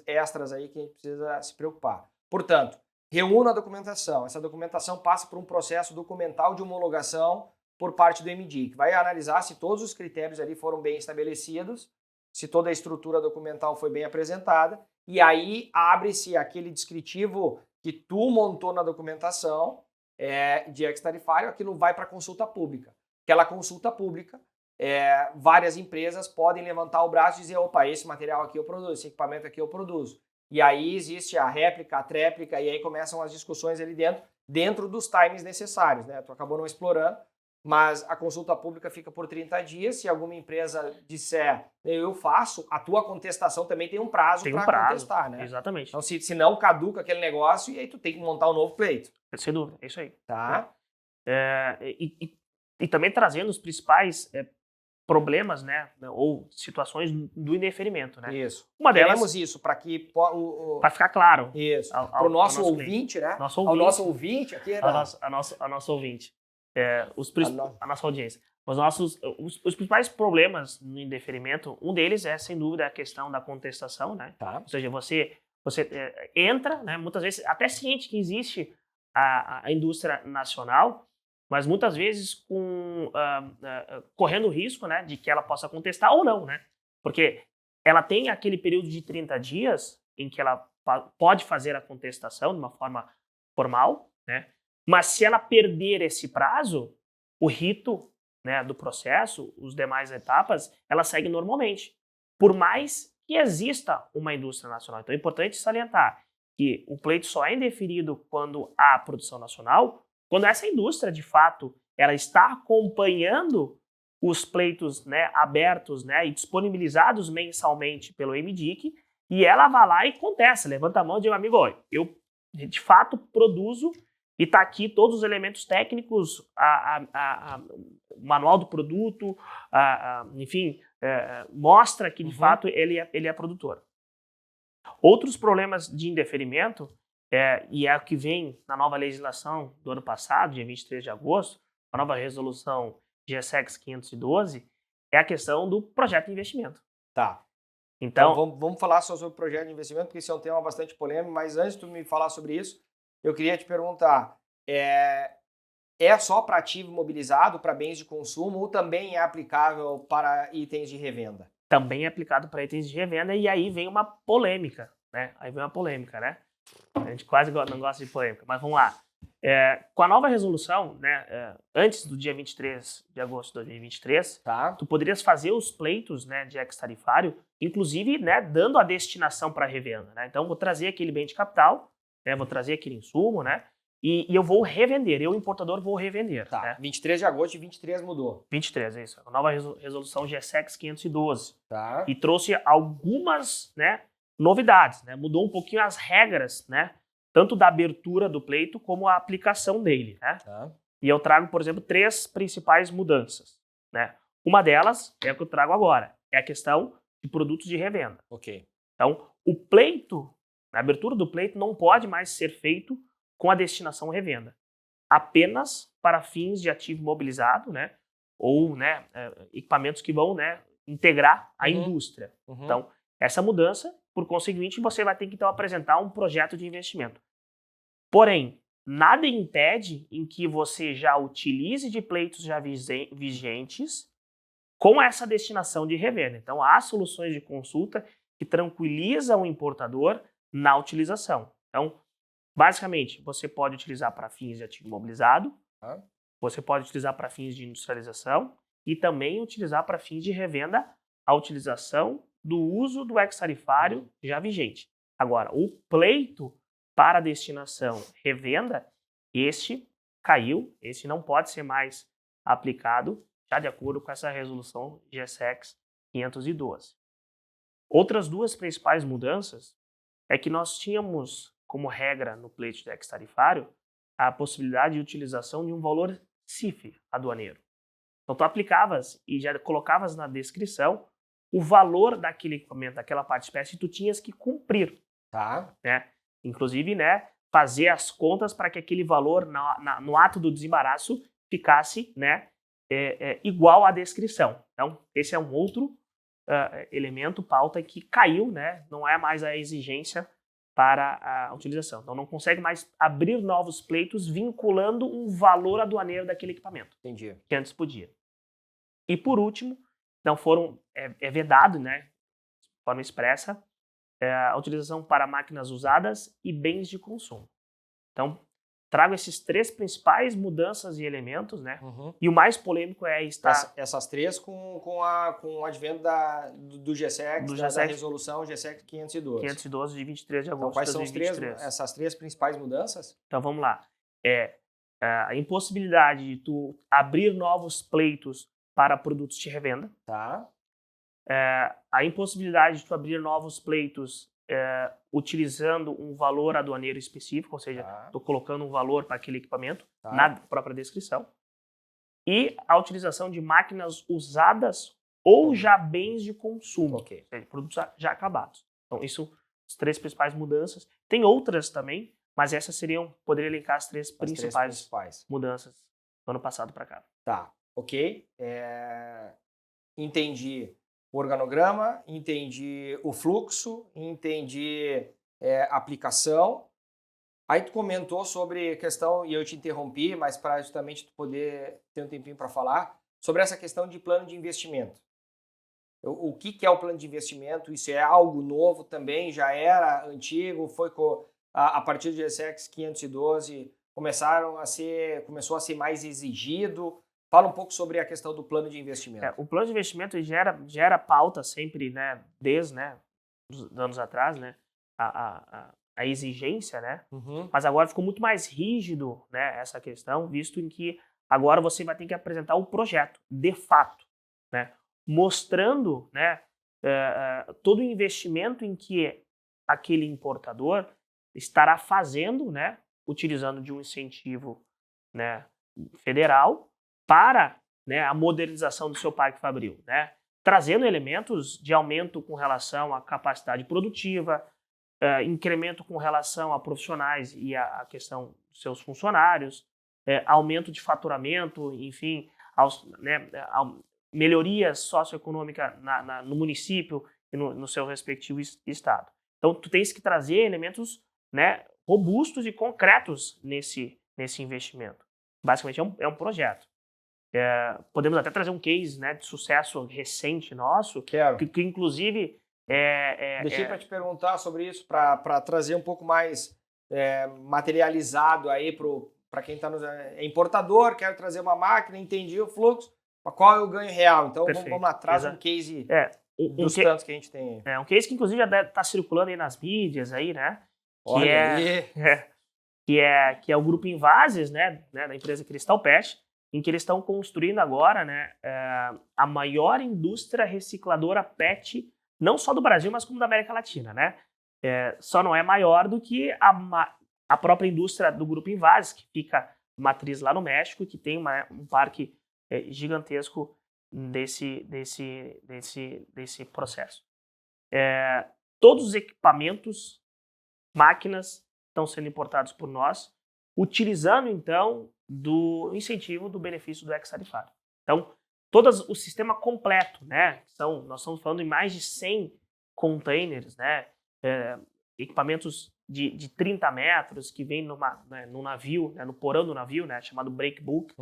extras aí que a gente precisa se preocupar. Portanto, reúna a documentação. Essa documentação passa por um processo documental de homologação por parte do MDIC, que vai analisar se todos os critérios ali foram bem estabelecidos, se toda a estrutura documental foi bem apresentada, e aí abre-se aquele descritivo que tu montou na documentação de ex-tarifário, aquilo vai para consulta pública. Aquela consulta pública, várias empresas podem levantar o braço e dizer, opa, esse material aqui eu produzo, esse equipamento aqui eu produzo. E aí existe a réplica, a tréplica, e aí começam as discussões ali dentro dos times necessários, né? Tu acabou não explorando, mas a consulta pública fica por 30 dias. Se alguma empresa disser, eu faço, a tua contestação também tem um prazo para contestar, né? Exatamente. Então, se não caduca aquele negócio, e aí tu tem que montar um novo pleito. Sem dúvida, é isso aí. Tá? E também trazendo os principais problemas, né, ou situações do indeferimento, né? Isso. Uma delas, queremos isso para que para ficar claro. Isso. Para o nosso ouvinte, né? Ao nosso ouvinte aqui, a nossa ouvinte, a nossa audiência. Os principais problemas no indeferimento, um deles é sem dúvida a questão da contestação, né? Tá. Ou seja, você você entra, né, muitas vezes até ciente que existe a indústria nacional, mas muitas vezes correndo o risco, né, de que ela possa contestar ou não, né? Porque ela tem aquele período de 30 dias em que ela pode fazer a contestação de uma forma formal, né? Mas se ela perder esse prazo, o rito, né, do processo, as demais etapas, ela segue normalmente. Por mais que exista uma indústria nacional. Então é importante salientar que o pleito só é indeferido quando há produção nacional, quando essa indústria, de fato, ela está acompanhando os pleitos, né, abertos, né, e disponibilizados mensalmente pelo MDIC, e ela vai lá e contesta, levanta a mão e diz, amigo, olha, eu de fato produzo e está aqui todos os elementos técnicos, o manual do produto, enfim, mostra que de fato ele é produtor. Outros problemas de indeferimento, e é o que vem na nova legislação do ano passado, dia 23 de agosto, a nova resolução GSEX 512, é a questão do projeto de investimento. Tá. Então vamos falar só sobre o projeto de investimento, porque esse é um tema bastante polêmico, mas antes de tu me falar sobre isso, eu queria te perguntar, é só para ativo imobilizado, para bens de consumo, ou também é aplicável para itens de revenda? Também é aplicado para itens de revenda, e aí vem uma polêmica, né? A gente quase não gosta de polêmica, mas vamos lá. Com a nova resolução, né, antes do dia 23 de agosto de 2023, tá, tu poderias fazer os pleitos, né, de ex-tarifário, inclusive, né, dando a destinação para revenda, né? Então, vou trazer aquele bem de capital, né, vou trazer aquele insumo, né, e eu vou revender, eu, importador, vou revender. Tá, né? 23 de agosto de 23 mudou. 23, é isso. A nova resolução GSEX 512. Tá. E trouxe algumas, né, novidades, né? Mudou um pouquinho as regras, né? Tanto da abertura do pleito como a aplicação dele, né? Tá. E eu trago, por exemplo, 3 principais mudanças, né? Uma delas é a que eu trago agora, é a questão de produtos de revenda. Ok. Então, o pleito, a abertura do pleito não pode mais ser feito com a destinação revenda, apenas para fins de ativo imobilizado, né? Ou, né, equipamentos que vão, né, integrar a indústria. Então, essa mudança, por conseguinte, você vai ter que então apresentar um projeto de investimento. Porém, nada impede em que você já utilize de pleitos já vigentes com essa destinação de revenda. Então, há soluções de consulta que tranquilizam o importador na utilização. Então, basicamente, você pode utilizar para fins de ativo imobilizado, você pode utilizar para fins de industrialização e também utilizar para fins de revenda a utilização do uso do ex-tarifário já vigente. Agora, o pleito para destinação revenda, este caiu, esse não pode ser mais aplicado, já de acordo com essa resolução GSEX 512. Outras 2 principais mudanças é que nós tínhamos como regra no pleito de ex-tarifário a possibilidade de utilização de um valor CIF aduaneiro. Então, tu aplicavas e já colocavas na descrição o valor daquele equipamento, daquela parte de espécie, e tu tinhas que cumprir. Tá. Né? Inclusive, né, fazer as contas para que aquele valor no ato do desembaraço ficasse, né, igual à descrição. Então, esse é um outro elemento, pauta, que caiu, né, não é mais a exigência para a utilização. Então, não consegue mais abrir novos pleitos vinculando um valor aduaneiro daquele equipamento. Entendi. Que antes podia. E, por último, não foram, vedado, né, de forma expressa, a utilização para máquinas usadas e bens de consumo. Então, trago esses 3 principais mudanças e elementos, né? E o mais polêmico é essas 3 com o advento do GSEX, da resolução GSEX 512. 512 de 23 de agosto então, quais de 2023. São essas 3 principais mudanças? Então, vamos lá. A impossibilidade de tu abrir novos pleitos para produtos de revenda. Tá. A impossibilidade de tu abrir novos pleitos utilizando um valor aduaneiro específico, ou seja, estou colocando um valor para aquele equipamento na própria descrição. E a utilização de máquinas usadas ou já bens de consumo, ou seja, produtos já acabados. Então, isso, as 3 principais mudanças. Tem outras também, mas essas poderia elencar as 3 principais mudanças do ano passado para cá. Tá, ok. Entendi o organograma, entendi o fluxo, entendi aplicação. Aí tu comentou sobre a questão, e eu te interrompi, mas para justamente tu poder ter um tempinho para falar, sobre essa questão de plano de investimento. O que é o plano de investimento? Isso é algo novo também? Já era antigo? Foi a partir do GSX 512 começou a ser mais exigido? Fala um pouco sobre a questão do plano de investimento. O plano de investimento gera pauta sempre, né, desde, né, dos anos atrás, né, a exigência, né, mas agora ficou muito mais rígido, né, essa questão, visto em que agora você vai ter que apresentar o projeto, de fato, né, mostrando, né, todo o investimento em que aquele importador estará fazendo, né, utilizando de um incentivo, né, federal para, né, a modernização do seu parque fabril, né, trazendo elementos de aumento com relação à capacidade produtiva, incremento com relação a profissionais e a questão dos seus funcionários, aumento de faturamento, enfim, melhoria socioeconômica no município e no seu respectivo estado. Então, tu tens que trazer elementos, né, robustos e concretos nesse investimento. Basicamente, é um projeto. Podemos até trazer um case, né, de sucesso recente nosso, que inclusive... Deixei para te perguntar sobre isso, para trazer um pouco mais materializado aí para quem é importador, quero trazer uma máquina, entendi o fluxo, mas qual é o ganho real? Então vamos lá, traz um case dos tantos que a gente tem aí. Um case que inclusive já está circulando aí nas mídias, aí, né? Que é o grupo Invases, né, da empresa Cristal Pet, em que eles estão construindo agora, né, a maior indústria recicladora PET, não só do Brasil, mas como da América Latina, né? Só não é maior do que a própria indústria do grupo Invases, que fica matriz lá no México, que tem um parque gigantesco desse processo. Todos os equipamentos, máquinas, estão sendo importados por nós, utilizando, então, do incentivo do benefício do ex-tarifário. Então, o sistema completo, né? Nós estamos falando em mais de 100 containers, né? Equipamentos de 30 metros que vêm no navio, né? No porão do navio, né? Chamado breakbook.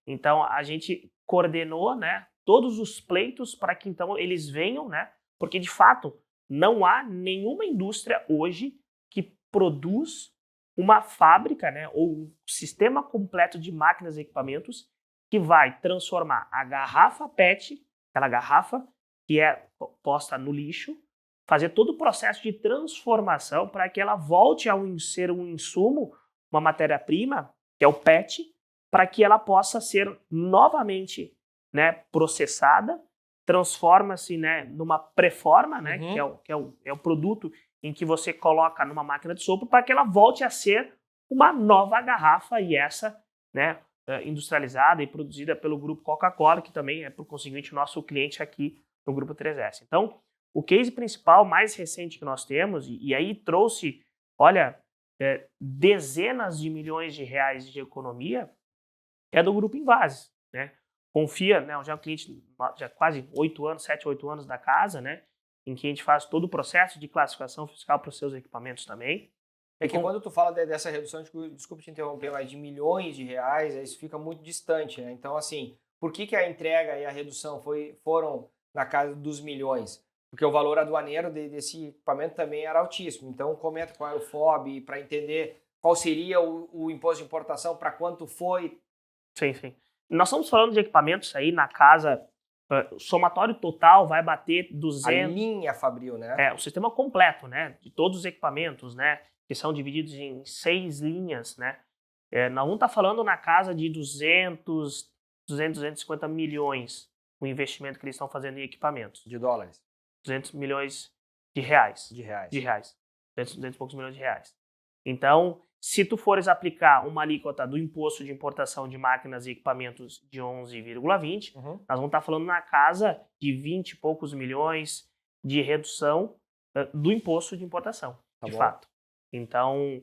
Então, a gente coordenou, né, todos os pleitos para que, então, eles venham, né? Porque, de fato, não há nenhuma indústria hoje que produz uma fábrica, né, ou um sistema completo de máquinas e equipamentos que vai transformar a garrafa PET, aquela garrafa que é posta no lixo, fazer todo o processo de transformação para que ela volte a ser um insumo, uma matéria-prima, que é o PET, para que ela possa ser novamente, né, processada, transforma-se, né, numa preforma, né, que é o produto em que você coloca numa máquina de sopro para que ela volte a ser uma nova garrafa, e essa, né, industrializada e produzida pelo grupo Coca-Cola, que também é, por conseguinte, nosso cliente aqui no grupo 3S. Então, o case principal mais recente que nós temos, e aí trouxe, olha, dezenas de milhões de reais de economia, é do grupo Invases, né? Confia, né, já é um cliente já quase 7, 8 anos da casa, né, em que a gente faz todo o processo de classificação fiscal para os seus equipamentos também. Quando tu fala dessa redução, desculpa te interromper, mas de milhões de reais, isso fica muito distante, né? Então, assim, por que a entrega e a redução foram na casa dos milhões? Porque o valor aduaneiro desse equipamento também era altíssimo. Então, comenta qual era o FOB, para entender qual seria o imposto de importação, para quanto foi. Sim, sim. Nós estamos falando de equipamentos aí na casa, o somatório total vai bater 200... A linha Fabril, né? O sistema completo, né? De todos os equipamentos, né? Que são divididos em 6 linhas, né? Nós vamos estar falando na casa de 250 milhões o investimento que eles estão fazendo em equipamentos. De dólares. 200 milhões de reais. De reais. 200 e poucos milhões de reais. Então, se tu fores aplicar uma alíquota do imposto de importação de máquinas e equipamentos de 11,20, nós vamos estar falando na casa de 20 e poucos milhões de redução do imposto de importação, de fato. Então,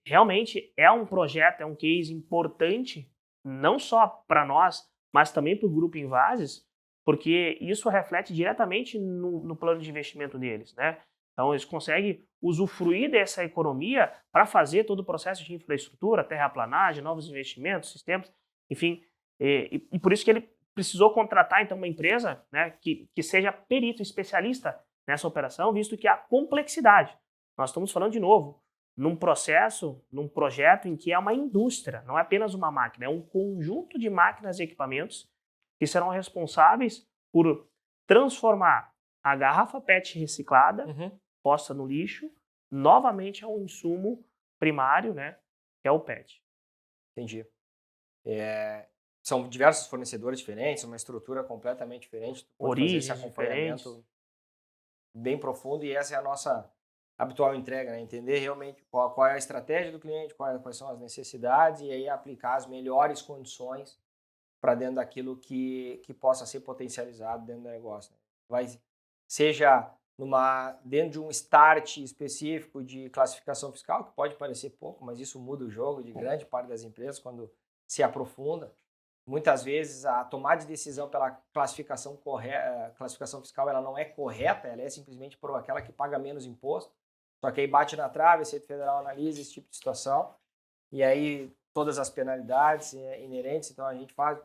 realmente é um projeto, é um case importante, não só para nós, mas também para o Grupo Invases, porque isso reflete diretamente no plano de investimento deles, né? Então, eles conseguem usufruir dessa economia para fazer todo o processo de infraestrutura, terraplanagem, novos investimentos, sistemas, enfim. E por isso que ele precisou contratar, então, uma empresa, né, que seja perito, especialista nessa operação, visto que há complexidade. Nós estamos falando, de novo, num processo, num projeto em que é uma indústria, não é apenas uma máquina, é um conjunto de máquinas e equipamentos que serão responsáveis por transformar a garrafa PET reciclada, posta no lixo, novamente a um insumo primário, né, que é o PET. Entendi. São diversos fornecedores diferentes, uma estrutura completamente diferente. Pode fazer esse acompanhamento bem profundo, e essa é a nossa habitual entrega, né? Entender realmente qual é a estratégia do cliente, quais são as necessidades, e aí aplicar as melhores condições para dentro daquilo que possa ser potencializado dentro do negócio, né? Seja dentro de um start específico de classificação fiscal, que pode parecer pouco, mas isso muda o jogo de grande parte das empresas quando se aprofunda. Muitas vezes a tomada de decisão pela classificação fiscal, ela não é correta, ela é simplesmente por aquela que paga menos imposto. Só que aí bate na trave, a Receita Federal analisa esse tipo de situação, e aí todas as penalidades inerentes. Então a gente faz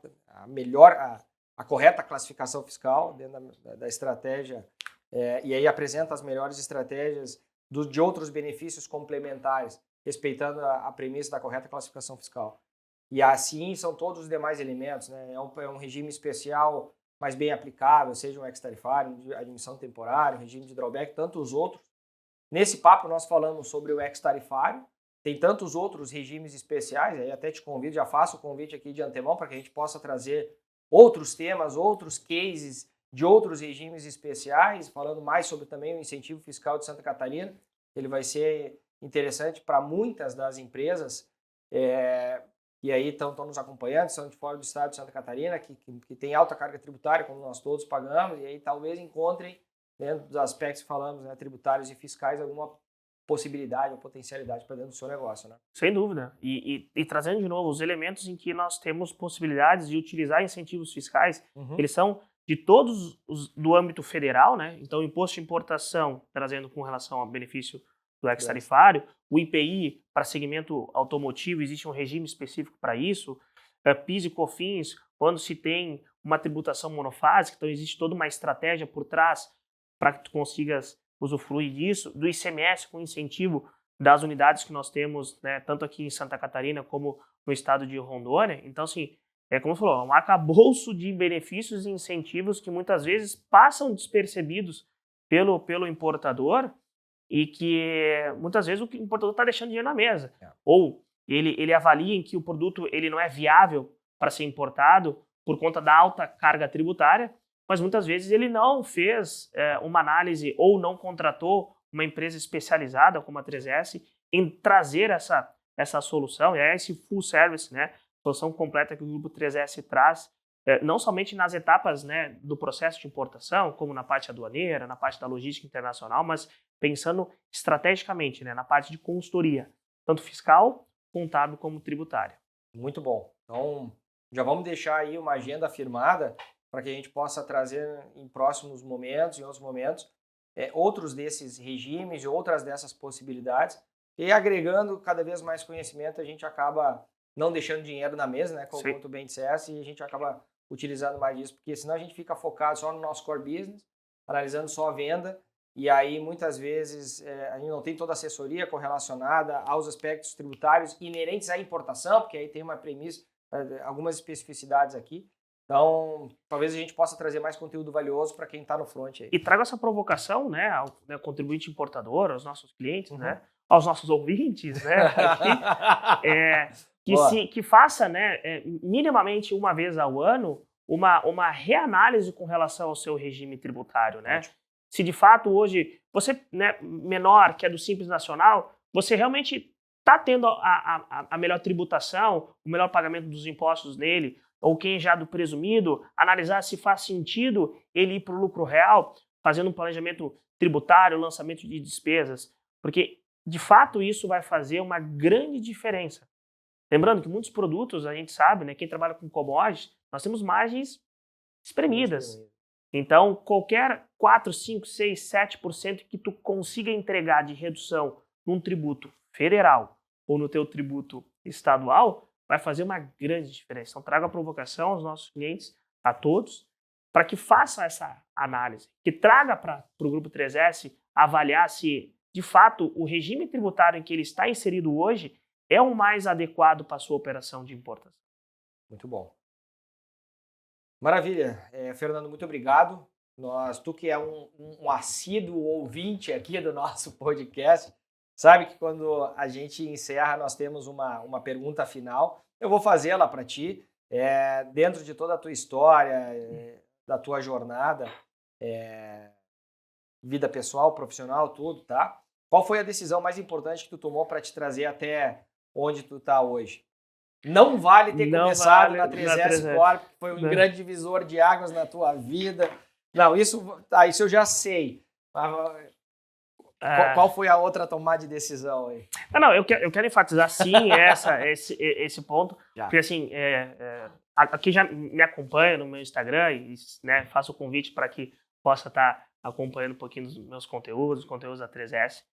a correta classificação fiscal dentro da estratégia, e aí apresenta as melhores estratégias de outros benefícios complementares, respeitando a premissa da correta classificação fiscal. E assim são todos os demais elementos, né? É um regime especial, mas bem aplicável, seja um ex-tarifário, admissão temporária, regime de drawback, tantos outros. Nesse papo nós falamos sobre o ex-tarifário, tem tantos outros regimes especiais, aí até te convido, já faço o convite aqui de antemão para que a gente possa trazer outros temas, outros cases de outros regimes especiais, falando mais sobre também o incentivo fiscal de Santa Catarina. Ele vai ser interessante para muitas das empresas, e aí estão nos acompanhando, são de fora do estado de Santa Catarina, que tem alta carga tributária, como nós todos pagamos, e aí talvez encontrem, dentro dos aspectos que falamos, né, tributários e fiscais, alguma possibilidade ou potencialidade para dentro do seu negócio, né? Sem dúvida. E trazendo de novo os elementos em que nós temos possibilidades de utilizar incentivos fiscais, eles são de todos do âmbito federal, né? Então, o imposto de importação, trazendo com relação ao benefício do ex-tarifário, o IPI para segmento automotivo, existe um regime específico para isso, PIS e COFINS, quando se tem uma tributação monofásica, então existe toda uma estratégia por trás para que tu consigas usufruir disso, do ICMS com incentivo das unidades que nós temos, né, tanto aqui em Santa Catarina como no estado de Rondônia. Então, assim, como você falou, é um arcabouço de benefícios e incentivos que muitas vezes passam despercebidos pelo importador, e que muitas vezes o importador está deixando dinheiro na mesa. Ou ele avalia em que o produto ele não é viável para ser importado por conta da alta carga tributária, mas muitas vezes ele não fez uma análise ou não contratou uma empresa especializada como a 3S em trazer essa solução, e é esse full service, né, solução completa que o Grupo 3S traz, não somente nas etapas, né, do processo de importação, como na parte aduaneira, na parte da logística internacional, mas pensando estrategicamente, né, na parte de consultoria, tanto fiscal, contábil como tributária. Muito bom. Então, já vamos deixar aí uma agenda firmada para que a gente possa trazer em próximos momentos, em outros momentos, outros desses regimes e outras dessas possibilidades. E agregando cada vez mais conhecimento, a gente acaba não deixando dinheiro na mesa, né, como tu bem disseste, e a gente acaba utilizando mais disso, porque senão a gente fica focado só no nosso core business, analisando só a venda, e aí muitas vezes a gente não tem toda a assessoria correlacionada aos aspectos tributários inerentes à importação, porque aí tem uma premissa, algumas especificidades aqui. Então, talvez a gente possa trazer mais conteúdo valioso para quem está no front aí. E trago essa provocação, né, ao contribuinte importador, aos nossos clientes, né, aos nossos ouvintes, né, que faça, né, minimamente uma vez ao ano uma reanálise com relação ao seu regime tributário, né? Ótimo. Se de fato hoje você, né, menor, que é do Simples Nacional, você realmente está tendo a melhor tributação, o melhor pagamento dos impostos nele, ou quem já é do presumido, analisar se faz sentido ele ir para o lucro real, fazendo um planejamento tributário, lançamento de despesas, porque de fato isso vai fazer uma grande diferença. Lembrando que muitos produtos, a gente sabe, né, quem trabalha com commodities, nós temos margens espremidas. Então, qualquer 4, 5, 6, 7% que tu consiga entregar de redução num tributo federal ou no teu tributo estadual, vai fazer uma grande diferença. Então, trago a provocação aos nossos clientes, a todos, para que façam essa análise, que traga para o Grupo 3S avaliar se, de fato, o regime tributário em que ele está inserido hoje é o mais adequado para a sua operação de importação. Muito bom. Maravilha. Fernando, muito obrigado. Tu que é um assíduo ouvinte aqui do nosso podcast, sabe que quando a gente encerra, nós temos uma pergunta final. Eu vou fazê-la para ti, dentro de toda a tua história, da tua jornada, vida pessoal, profissional, tudo, tá? Qual foi a decisão mais importante que tu tomou para te trazer até onde tu está hoje? Não vale ter começado na 3S Corp, que foi um grande divisor de águas na tua vida. Não, isso eu já sei. Qual foi a outra tomada de decisão aí? Não, eu quero enfatizar sim esse ponto, porque assim, aqui já me acompanha no meu Instagram e né, faço o convite para que possa estar acompanhando um pouquinho dos meus conteúdos, os conteúdos da 3S.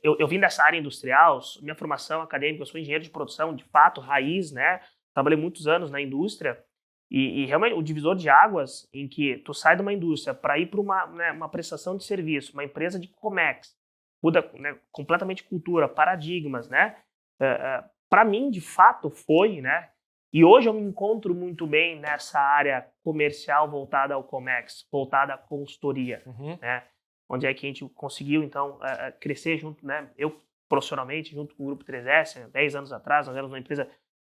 Eu vim dessa área industrial, minha formação acadêmica, eu sou engenheiro de produção, de fato, raiz, né? Trabalhei muitos anos na indústria e realmente o divisor de águas em que tu sai de uma indústria para ir para uma prestação de serviço, uma empresa de Comex, muda, né, completamente cultura, paradigmas, né? Para mim, de fato, foi, né? E hoje eu me encontro muito bem nessa área comercial voltada ao Comex, voltada à consultoria, né? Onde é que a gente conseguiu, então, crescer junto, né? Eu, profissionalmente, junto com o Grupo 3S, 10 anos atrás, nós éramos uma empresa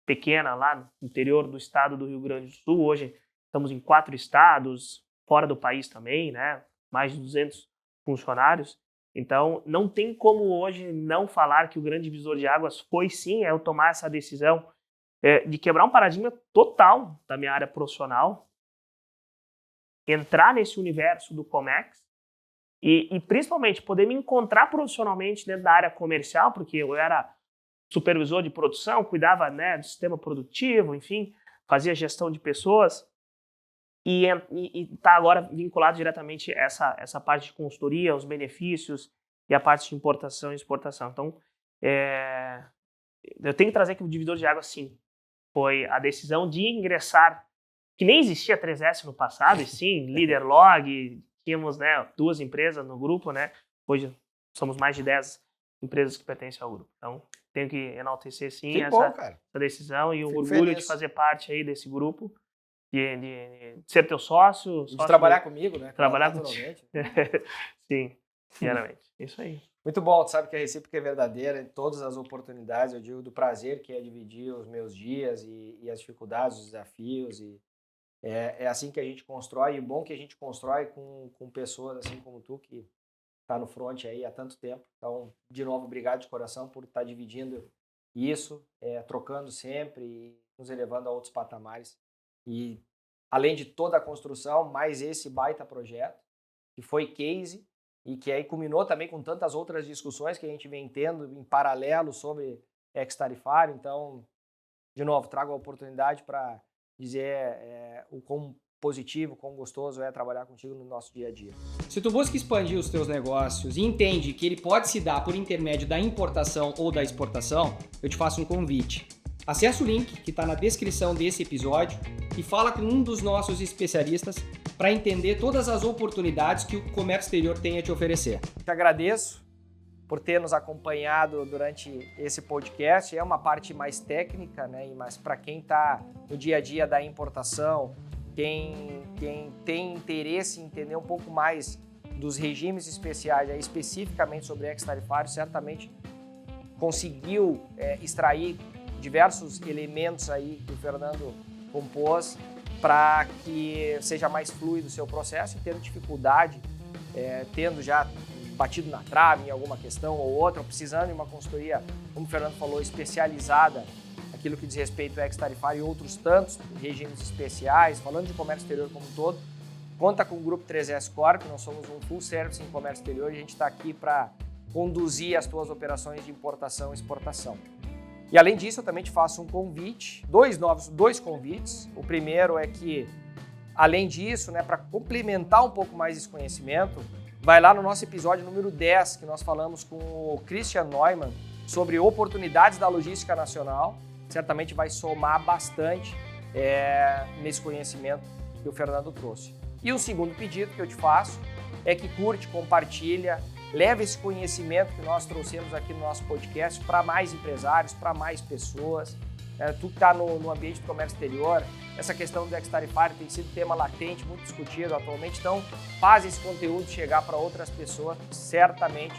pequena lá no interior do estado do Rio Grande do Sul. Hoje estamos em 4 estados, fora do país também, né? Mais de 200 funcionários. Então, não tem como hoje não falar que o grande divisor de águas foi, sim, eu tomar essa decisão de quebrar um paradigma total da minha área profissional, entrar nesse universo do Comex, e principalmente poder me encontrar profissionalmente dentro da área comercial, porque eu era supervisor de produção, cuidava, né, do sistema produtivo, enfim, fazia gestão de pessoas e está agora vinculado diretamente a essa parte de consultoria, os benefícios e a parte de importação e exportação. Então, eu tenho que trazer que o divisor de água, sim, foi a decisão de ingressar, que nem existia 3S no passado, e sim, LeaderLog. Tínhamos, né, 2 empresas no grupo, né? Hoje somos mais de 10 empresas que pertencem ao grupo. Então, tenho que enaltecer, sim, essa decisão e o orgulho de fazer parte aí desse grupo, de ser teu sócio. De trabalhar comigo, né? Trabalhar contigo. Sim, diariamente. Isso aí. Muito bom, tu sabe que a recíproca é verdadeira em todas as oportunidades. Eu digo do prazer que é dividir os meus dias e as dificuldades, os desafios e é assim que a gente constrói, e bom que a gente constrói com pessoas assim como tu, que está no front aí há tanto tempo. Então, de novo, obrigado de coração por estar dividindo isso, trocando sempre e nos elevando a outros patamares. E, além de toda a construção, mais esse baita projeto, que foi case e que aí culminou também com tantas outras discussões que a gente vem tendo em paralelo sobre ex-tarifário. Então, de novo, trago a oportunidade para dizer o quão positivo, quão gostoso é trabalhar contigo no nosso dia a dia. Se tu busca expandir os teus negócios e entende que ele pode se dar por intermédio da importação ou da exportação, eu te faço um convite. Acesse o link que está na descrição desse episódio e fala com um dos nossos especialistas para entender todas as oportunidades que o comércio exterior tem a te oferecer. Te agradeço por ter nos acompanhado durante esse podcast. É uma parte mais técnica, né? Mas para quem está no dia a dia da importação, quem tem interesse em entender um pouco mais dos regimes especiais, especificamente sobre ex-tarifário, certamente conseguiu extrair diversos elementos aí que o Fernando compôs para que seja mais fluido o seu processo, e tendo dificuldade, tendo já batido na trave em alguma questão ou outra, precisando de uma consultoria, como o Fernando falou, especializada, aquilo que diz respeito ao ex-tarifário e outros tantos regimes especiais, falando de comércio exterior como um todo, conta com o Grupo 3S Corp. Nós somos um full service em comércio exterior e a gente está aqui para conduzir as tuas operações de importação e exportação. E além disso, eu também te faço um convite, dois convites. O primeiro é que Além disso, né, para complementar um pouco mais esse conhecimento, vai lá no nosso episódio número 10, que nós falamos com o Christian Neumann sobre oportunidades da logística nacional. Certamente vai somar bastante nesse conhecimento que o Fernando trouxe. E o segundo pedido que eu te faço é que curte, compartilha, leve esse conhecimento que nós trouxemos aqui no nosso podcast para mais empresários, para mais pessoas. Tu que está no ambiente do comércio exterior, essa questão do ex-tarifário tem sido tema latente, muito discutido atualmente, então faz esse conteúdo chegar para outras pessoas, certamente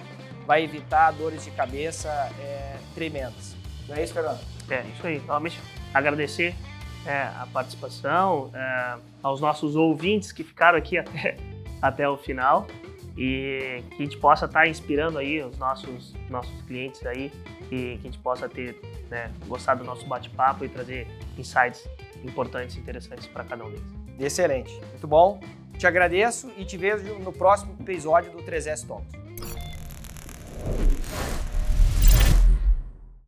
vai evitar dores de cabeça tremendas. Não é isso, Fernando? É isso aí. Novamente, agradecer a participação, aos nossos ouvintes que ficaram aqui até o final e que a gente possa estar inspirando aí os nossos clientes aí e que a gente possa ter gostado do nosso bate-papo e trazer insights importantes e interessantes para cada um deles. Excelente, muito bom. Te agradeço e te vejo no próximo episódio do 3S Talks.